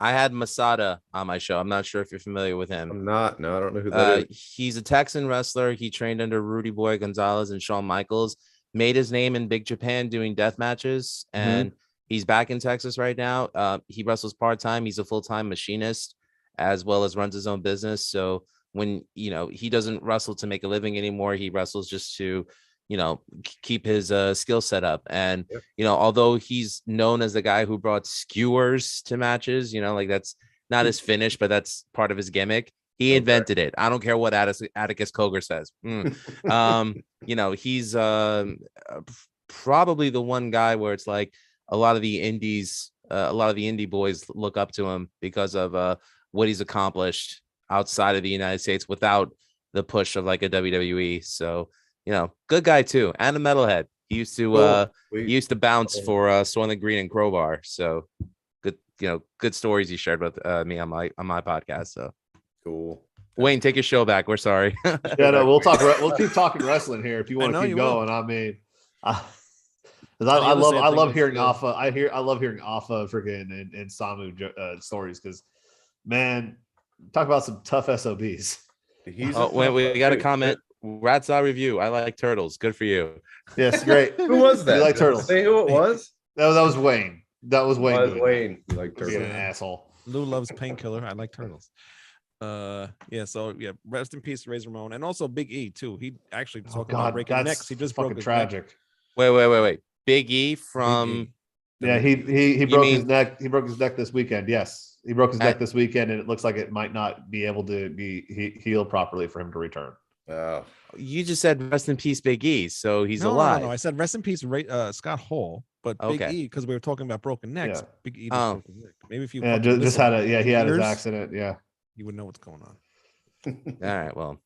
I had Masada on my show. I'm not sure if you're familiar with him. I'm not. No, I don't know who that is. He's a Texan wrestler. He trained under Rudy Boy Gonzalez and Shawn Michaels. Made his name in Big Japan doing death matches, and he's back in Texas right now. He wrestles part-time. He's a full-time machinist as well as runs his own business. So when he doesn't wrestle to make a living anymore, he wrestles just to keep his skill set up. And Yep. although he's known as the guy who brought skewers to matches, like that's not his finish, but that's part of his gimmick. He Okay. invented it. I don't care what Atticus Cogar says. He's probably the one guy where it's like a lot of the indie boys look up to him because of what he's accomplished outside of the United States without the push of like a WWE. So, good guy too, and a metalhead. He used to bounce for Soylent Green and Crowbar. So good, good stories he shared with me on my podcast. So Cool. Wayne, take your show back. We're sorry. Yeah, no, we'll talk. We'll keep talking wrestling here if you want know to keep you will. going. I mean, I the other sad love thing is hearing the- Alpha. I love hearing Alpha freaking and Samu stories because, man, talk about some tough SOBs. He's Oh, wait, we got a comment. Rat's Eye review. I like turtles. Good for you. Yes, great. Who was that? You like Did it turtles? Say who it was? That was Wayne. That was Wayne. Was doing Wayne. You like that. Being turtles? an asshole. Lou loves painkiller. I like turtles. Rest in peace, Razor Ramon, and also Big E too. He actually Oh, talking about God, breaking that's necks. He just fucking broke his neck. tragic. Wait. Big E from Yeah, he You broke his mean- neck. He broke his neck this weekend. Yes, he broke his neck At- this weekend, and it looks like it might not be able to be healed properly for him to return. Oh, you just said rest in peace, Big E. So he's No, alive. No, I said rest in peace, Scott Hall. But Big Okay. E, because we were talking about broken necks. Yeah. Big E just Oh. broke his neck. Maybe if you Yeah, fucking just listen had a he had his years, accident. Yeah, you would know what's going on. All right. Well,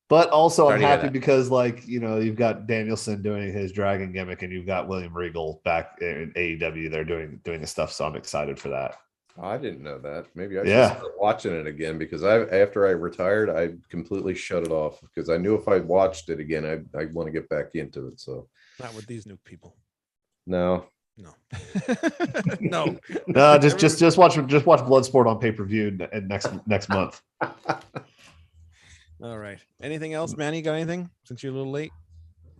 but also Sorry I'm to hear happy that. because you've got Danielson doing his dragon gimmick, and you've got William Regal back in AEW. They're doing the stuff, so I'm excited for that. I didn't know that. Maybe I should Yeah. start watching it again because after I retired, I completely shut it off because I knew if I watched it again, I'd want to get back into it. So Not with these new people. no. No. No. No, just watch Bloodsport on pay-per-view and next month. All right. Anything else, Manny? Got anything? Since you're a little late.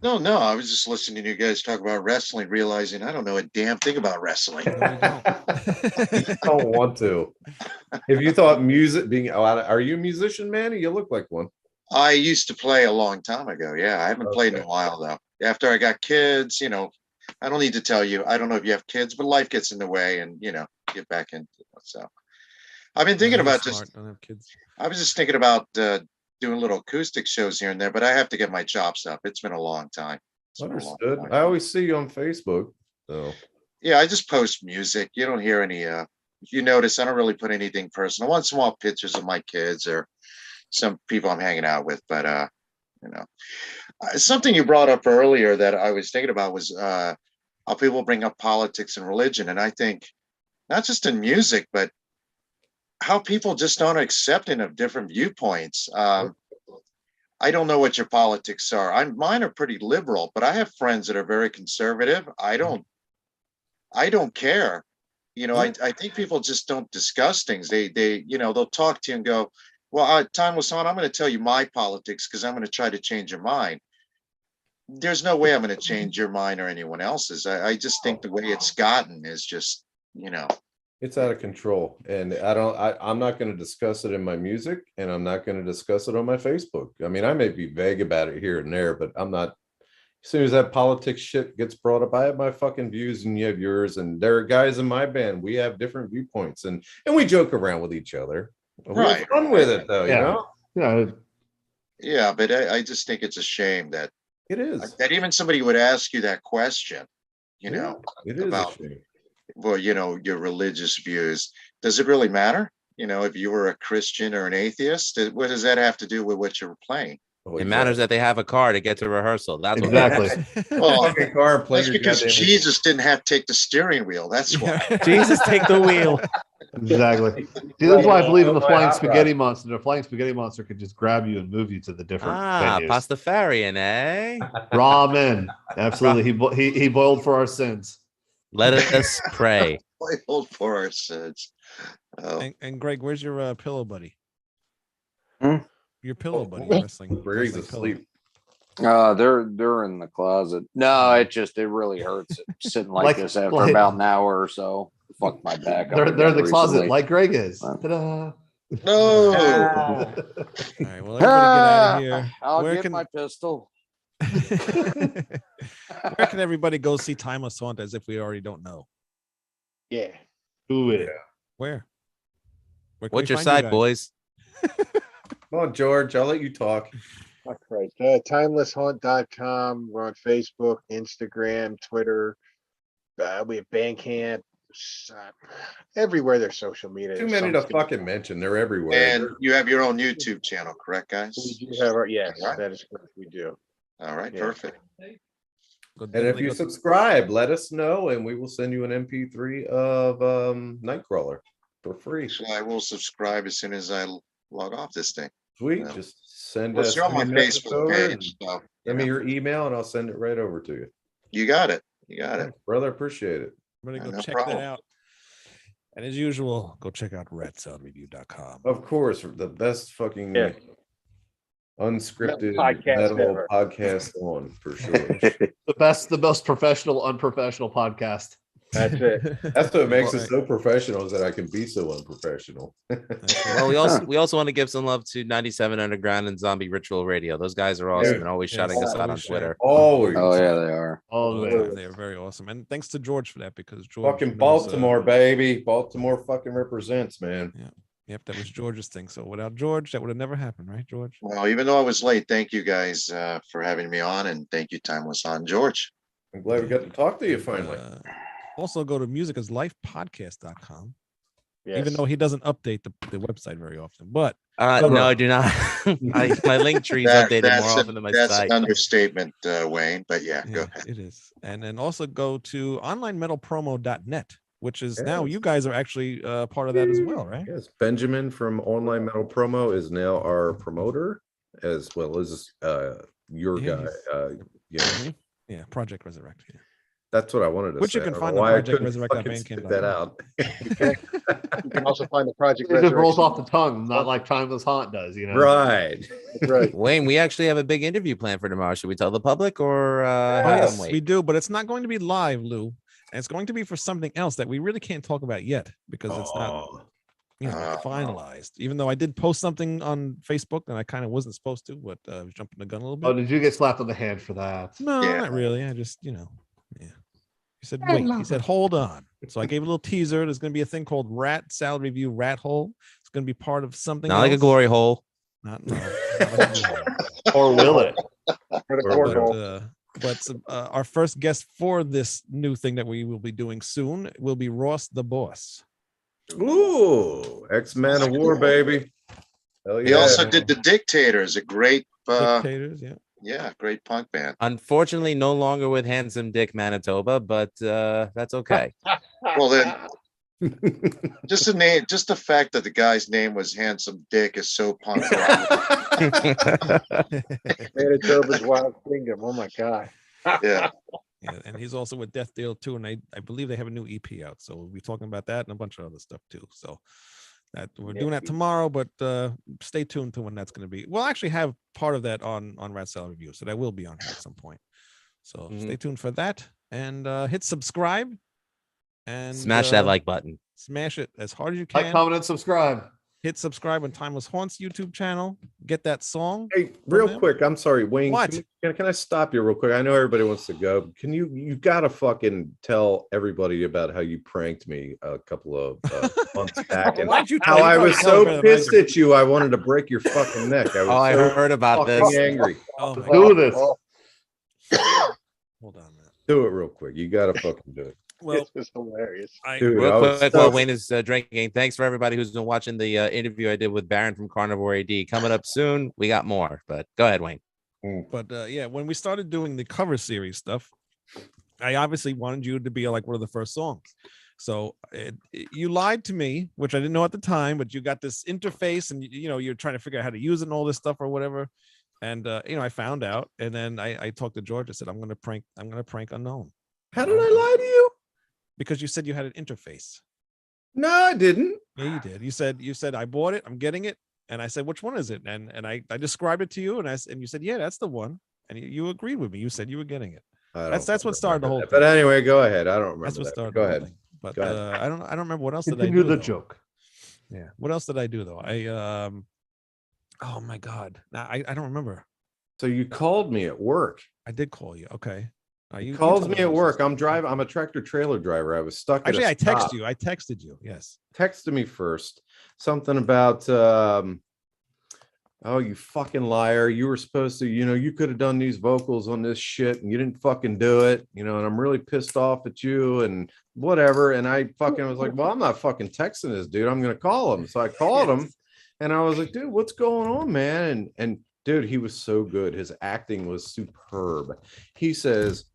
No, I was just listening to you guys talk about wrestling, realizing I don't know a damn thing about wrestling. There you go. I don't want to. If you thought music being, are you a musician, Manny? You look like one. I used to play a long time ago. Yeah, I haven't played in a while though. After I got kids, I don't need to tell you. I don't know if you have kids, but life gets in the way, and get back into it. So I've been thinking You're about smart, don't have kids. I was just thinking about doing little acoustic shows here and there, but I have to get my chops up. It's been a long time. It's been a long Understood. time. I always see you on Facebook. So Yeah, I just post music. You don't hear any. If you notice, I don't really put anything personal. Once in a while, pictures of my kids or some people I'm hanging out with. But something you brought up earlier that I was thinking about was how people bring up politics and religion, and I think not just in music, but how people just aren't accepting of different viewpoints. I don't know what your politics are. Mine are pretty liberal, but I have friends that are very conservative. I don't care. I think people just don't discuss things. They'll talk to you and go, well, time was on. I'm going to tell you my politics because I'm going to try to change your mind. There's no way I'm going to change your mind or anyone else's. I just think the way it's gotten is just, it's out of control, and I'm not going to discuss it in my music, and I'm not going to discuss it on my Facebook. I mean, I may be vague about it here and there, but I'm not. As soon as that politics shit gets brought up, I have my fucking views and you have yours, and there are guys in my band. We have different viewpoints, and we joke around with each other. We have Right. fun with it, though. Yeah. Yeah, but I just think it's a shame that It is. even somebody would ask you that question, It is about- a shame. well, your religious views. Does it really matter? If you were a Christian or an atheist, what does that have to do with what you're playing? Oh, it matters that they have a car to get to rehearsal. That's what Exactly. matters. Well, Fucking car and play that's your because goddamn- Jesus didn't have to take the steering wheel. That's why. Jesus, take the wheel. Exactly. See, that's why I believe in the My flying hot spaghetti rod. monster. The flying spaghetti monster could just grab you and move you to the different venues. Pastafarian, eh? Ramen. Absolutely. He boiled for our sins. Let us pray. Old for our sins. Oh. And Greg, where's your pillow buddy? Hmm? Your pillow buddy wrestling. Greg's wrestling pillow. asleep. They're in the closet. No, it really hurts sitting like this after about an hour or so. Fuck my back. They're in the recently. closet like Greg is. Ta-da. No. All right, well, everybody get out of here. I'll Where get can- my pistol. Where can everybody go see Timeless Haunt as if we already don't know? Yeah. Do it. Where? Where can What's we your find you side, guys? boys? Come on, George. I'll let you talk. Oh, Christ. Timelesshaunt.com. We're on Facebook, Instagram, Twitter. We have Bandcamp. Everywhere there's social media. Too there's many to something. fucking mention. They're everywhere. And you have your own YouTube channel, correct, guys? We do have our, yes, Right. that is correct. We do. All right, Yeah. perfect. Go And if definitely you go- subscribe, let us know, and we will send you an MP3 of Nightcrawler for free. So I will subscribe as soon as I log off this thing. Sweet. Yeah. Just send Well, us you're on my a message Facebook over and page. So, send me your email, and I'll send it right over to you. you got it. You got it. Thanks, brother. Appreciate it. everybody go No check problem. that out. And as usual, go check out ratsoundreview.com. Of course, the best fucking Yeah. unscripted Podcast metal ever. podcast on for sure. The most professional, unprofessional podcast. That's it. That's what makes us so professional, is that I can be so unprofessional. Well, we also want to give some love to 97 Underground and Zombie Ritual Radio. Those guys are awesome and always Yes, shouting us out on always Twitter. Always. Oh yeah, they are. All the way. They're very awesome. And thanks to George for that, because George Fucking knows, Baltimore, baby. Baltimore fucking represents, man. Yep, that was George's thing. So without George, that would have never happened, right, George? Well, even though I was late, thank you guys for having me on, and thank you, Timeless on George. I'm glad we got to talk to you finally. Also go to musicasLifePodcast.com. Yes. Even though he doesn't update the website very often. But No, I do not. My link tree is updated more often than my that's site. an understatement, Wayne. But yeah, go ahead. it is. And then also go to onlinemetalpromo.net, which is now you guys are actually part of that as well, right? Yes, Benjamin from Online Metal Promo is now our promoter, as well as your guy. Yeah, Project Resurrect. Yeah. That's what I wanted to Which say. you can I don't find know on why I Project couldn't Resurrect fucking Bandcamp. spit that out. You can also find the Project It just rolls Resurrect. off the tongue, not like Timeless Haunt does, you know. Right. Right. Wayne, we actually have a big interview planned for tomorrow. Should we tell the public or have them Yes, wait? we do, but it's not going to be live, Lou. And it's going to be for something else that we really can't talk about yet because it's not finalized. Even though I did post something on Facebook and I kind of wasn't supposed to, but I was jumping the gun a little bit. Oh, did you get slapped on the hand for that? No, Yeah. not really. I just, yeah. He said, wait. He said, hold on. So I gave a little teaser. There's going to be a thing called Rat Salad Review Rat Hole. It's going to be part of something Not like a else. glory hole. Not like a glory hole. Or will it? For the Or- cornhole. But our first guest for this new thing that we will be doing soon will be Ross the Boss. Ooh, X-Men of War, baby. Hell yeah. He also did The Dictators, a great, Dictators, great punk band. Unfortunately, no longer with Handsome Dick Manitoba, but that's okay. Well, then, just the name, just the fact that the guy's name was Handsome Dick is so punk rock. Manitoba's Wild Kingdom. Oh my God. Yeah. Yeah, and he's also with Death Deal too, and I believe they have a new EP out. So we'll be talking about that and a bunch of other stuff too. So that we're doing that tomorrow, but stay tuned to when that's going to be. We'll actually have part of that on Rat Salad Review, so that will be on here at some point. So stay tuned for that and hit subscribe and Smash that like button. Smash it as hard as you can. Like, comment, and subscribe. Hit subscribe on Timeless Haunts YouTube channel. Get that song. Hey, real them. quick, I'm sorry, Wayne. What? Can I stop you real quick? I know everybody wants to go. Can you gotta fucking tell everybody about how you pranked me a couple of months back and Why'd you how tell- I you was probably tell so better than I pissed do. at you. I wanted to break your fucking neck. I was Oh, I so heard about fucking this. angry. Oh my Do God. this. Hold on, man. Do it real quick. You gotta fucking do it. Well, It's hilarious. Dude, I Real was quick, so- while Wayne is drinking, thanks for everybody who's been watching the interview I did with Baron from Carnivore AD. Coming up soon, we got more, but go ahead, Wayne. But yeah, when we started doing the cover series stuff, I obviously wanted you to be like one of the first songs. So you lied to me, which I didn't know at the time, but you got this interface and you're trying to figure out how to use it and all this stuff or whatever. And I found out, and then I talked to George. I said, I'm gonna prank Unknown. How did I lie to you? Because you said you had an interface. No, I didn't. Yeah, you did. You said I bought it, I'm getting it. And I said, which one is it? And I described it to you, and you said, yeah, that's the one. And you agreed with me. You said you were getting it. That's what started the whole thing. But anyway, go ahead. I don't remember. That's what that. started Go the whole ahead. thing. But Go ahead. I don't remember what else did I Continue do. the though. joke. Yeah. What else did I do though? Oh my God. Now I don't remember. So you called me at work. I did call you. Okay. You calls me at work. I'm a tractor trailer driver. I was stuck. Actually, I texted texted you. I texted you. Yes. Texted me first. Something about oh, you fucking liar. You were supposed to, you could have done these vocals on this shit and you didn't fucking do it, and I'm really pissed off at you and whatever. And I fucking was like, well, I'm not fucking texting this dude. I'm going to call him. So I called him and I was like, dude, what's going on, man? And dude, he was so good. His acting was superb. He says,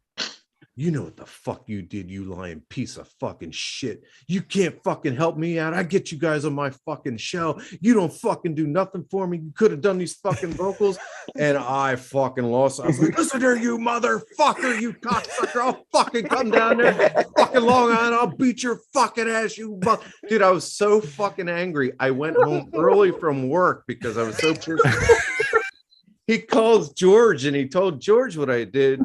you know what the fuck you did, you lying piece of fucking shit. You can't fucking help me out. I get you guys on my fucking show. You don't fucking do nothing for me. You could have done these fucking vocals. And I fucking lost. I was like, listen here, you motherfucker, you cocksucker. I'll fucking come down there, fucking Long Island. I'll beat your fucking ass, you dude. I was so fucking angry. I went home early from work because I was so pissed. He calls George and he told George what I did.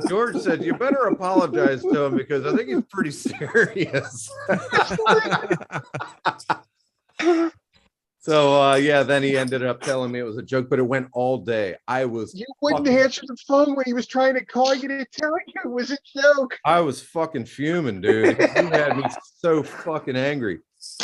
George said, you better apologize to him because I think he's pretty serious. So yeah, then he ended up telling me it was a joke, but it went all day. You wouldn't answer the phone when he was trying to call you to tell you it was a joke. I was fucking fuming, dude. He had me so fucking angry.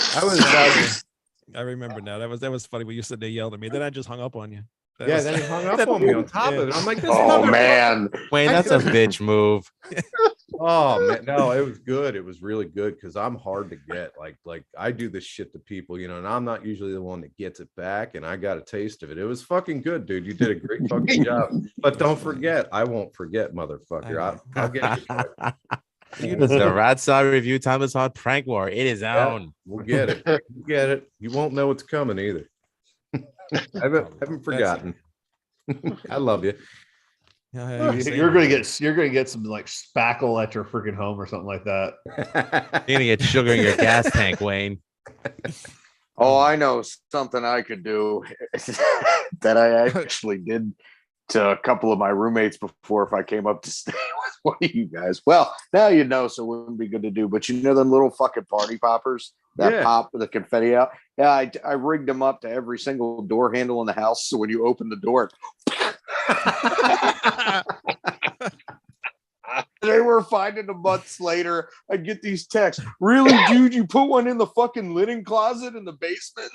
I remember now. That was funny when you said they yelled at me. Then I just hung up on you. Then he hung up on me on top of it. I'm like, this man. Wayne, that's a bitch move. Oh man, no, it was good. It was really good because I'm hard to get. Like I do this shit to people, and I'm not usually the one that gets it back. And I got a taste of it. It was fucking good, dude. You did a great fucking job. But don't forget, I won't forget, motherfucker. I'll get you. The Rad Side Review Time is Hard Prank War. It is on. We'll get it. You get it. You won't know what's coming either. I haven't forgotten. I love you. You're gonna get some like spackle at your freaking home or something like that. You're gonna get sugar in your gas tank, Wayne. Oh, I know something I could do that I actually did to a couple of my roommates before if I came up to stay with one of you guys. Well, now you know, so it wouldn't be good to do. But them little fucking party poppers that pop with the confetti out? Yeah, I rigged them up to every single door handle in the house. So when you open the door, they were finding them months later. I'd get these texts. Really, dude? You put one in the fucking linen closet in the basement?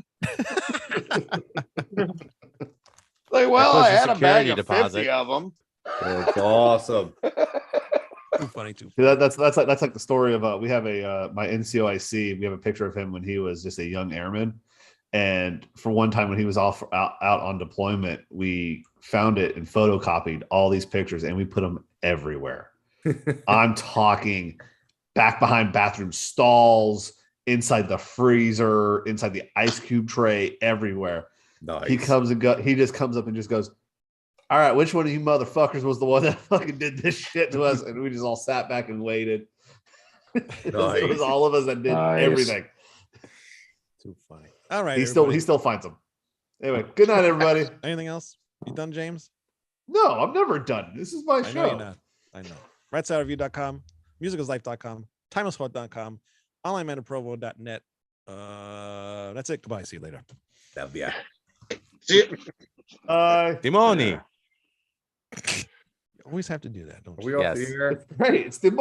Like, well, I had a bag of 50 of them. That's awesome. Too funny too. That's like the story of we have my NCOIC. We have a picture of him when he was just a young airman, and for one time when he was out on deployment, we found it and photocopied all these pictures and we put them everywhere. I'm talking back behind bathroom stalls, inside the freezer, inside the ice cube tray, everywhere. Nice. He just comes up and just goes, all right, which one of you motherfuckers was the one that fucking did this shit to us? And we just all sat back and waited. It was all of us that did everything. Too funny. All right. He still finds them. Anyway, good night, everybody. Anything else? You done, James? No, I'm never done. This is my show. Know you're not. I know. RedSideReview.com, musicalslife.com, timelesssport.com, onlinemanofprovo.net. That's it. Goodbye. See you later. That'll be it. Dimoni. You always have to do that, don't you? Are we off the air? Hey, it's Dimoni.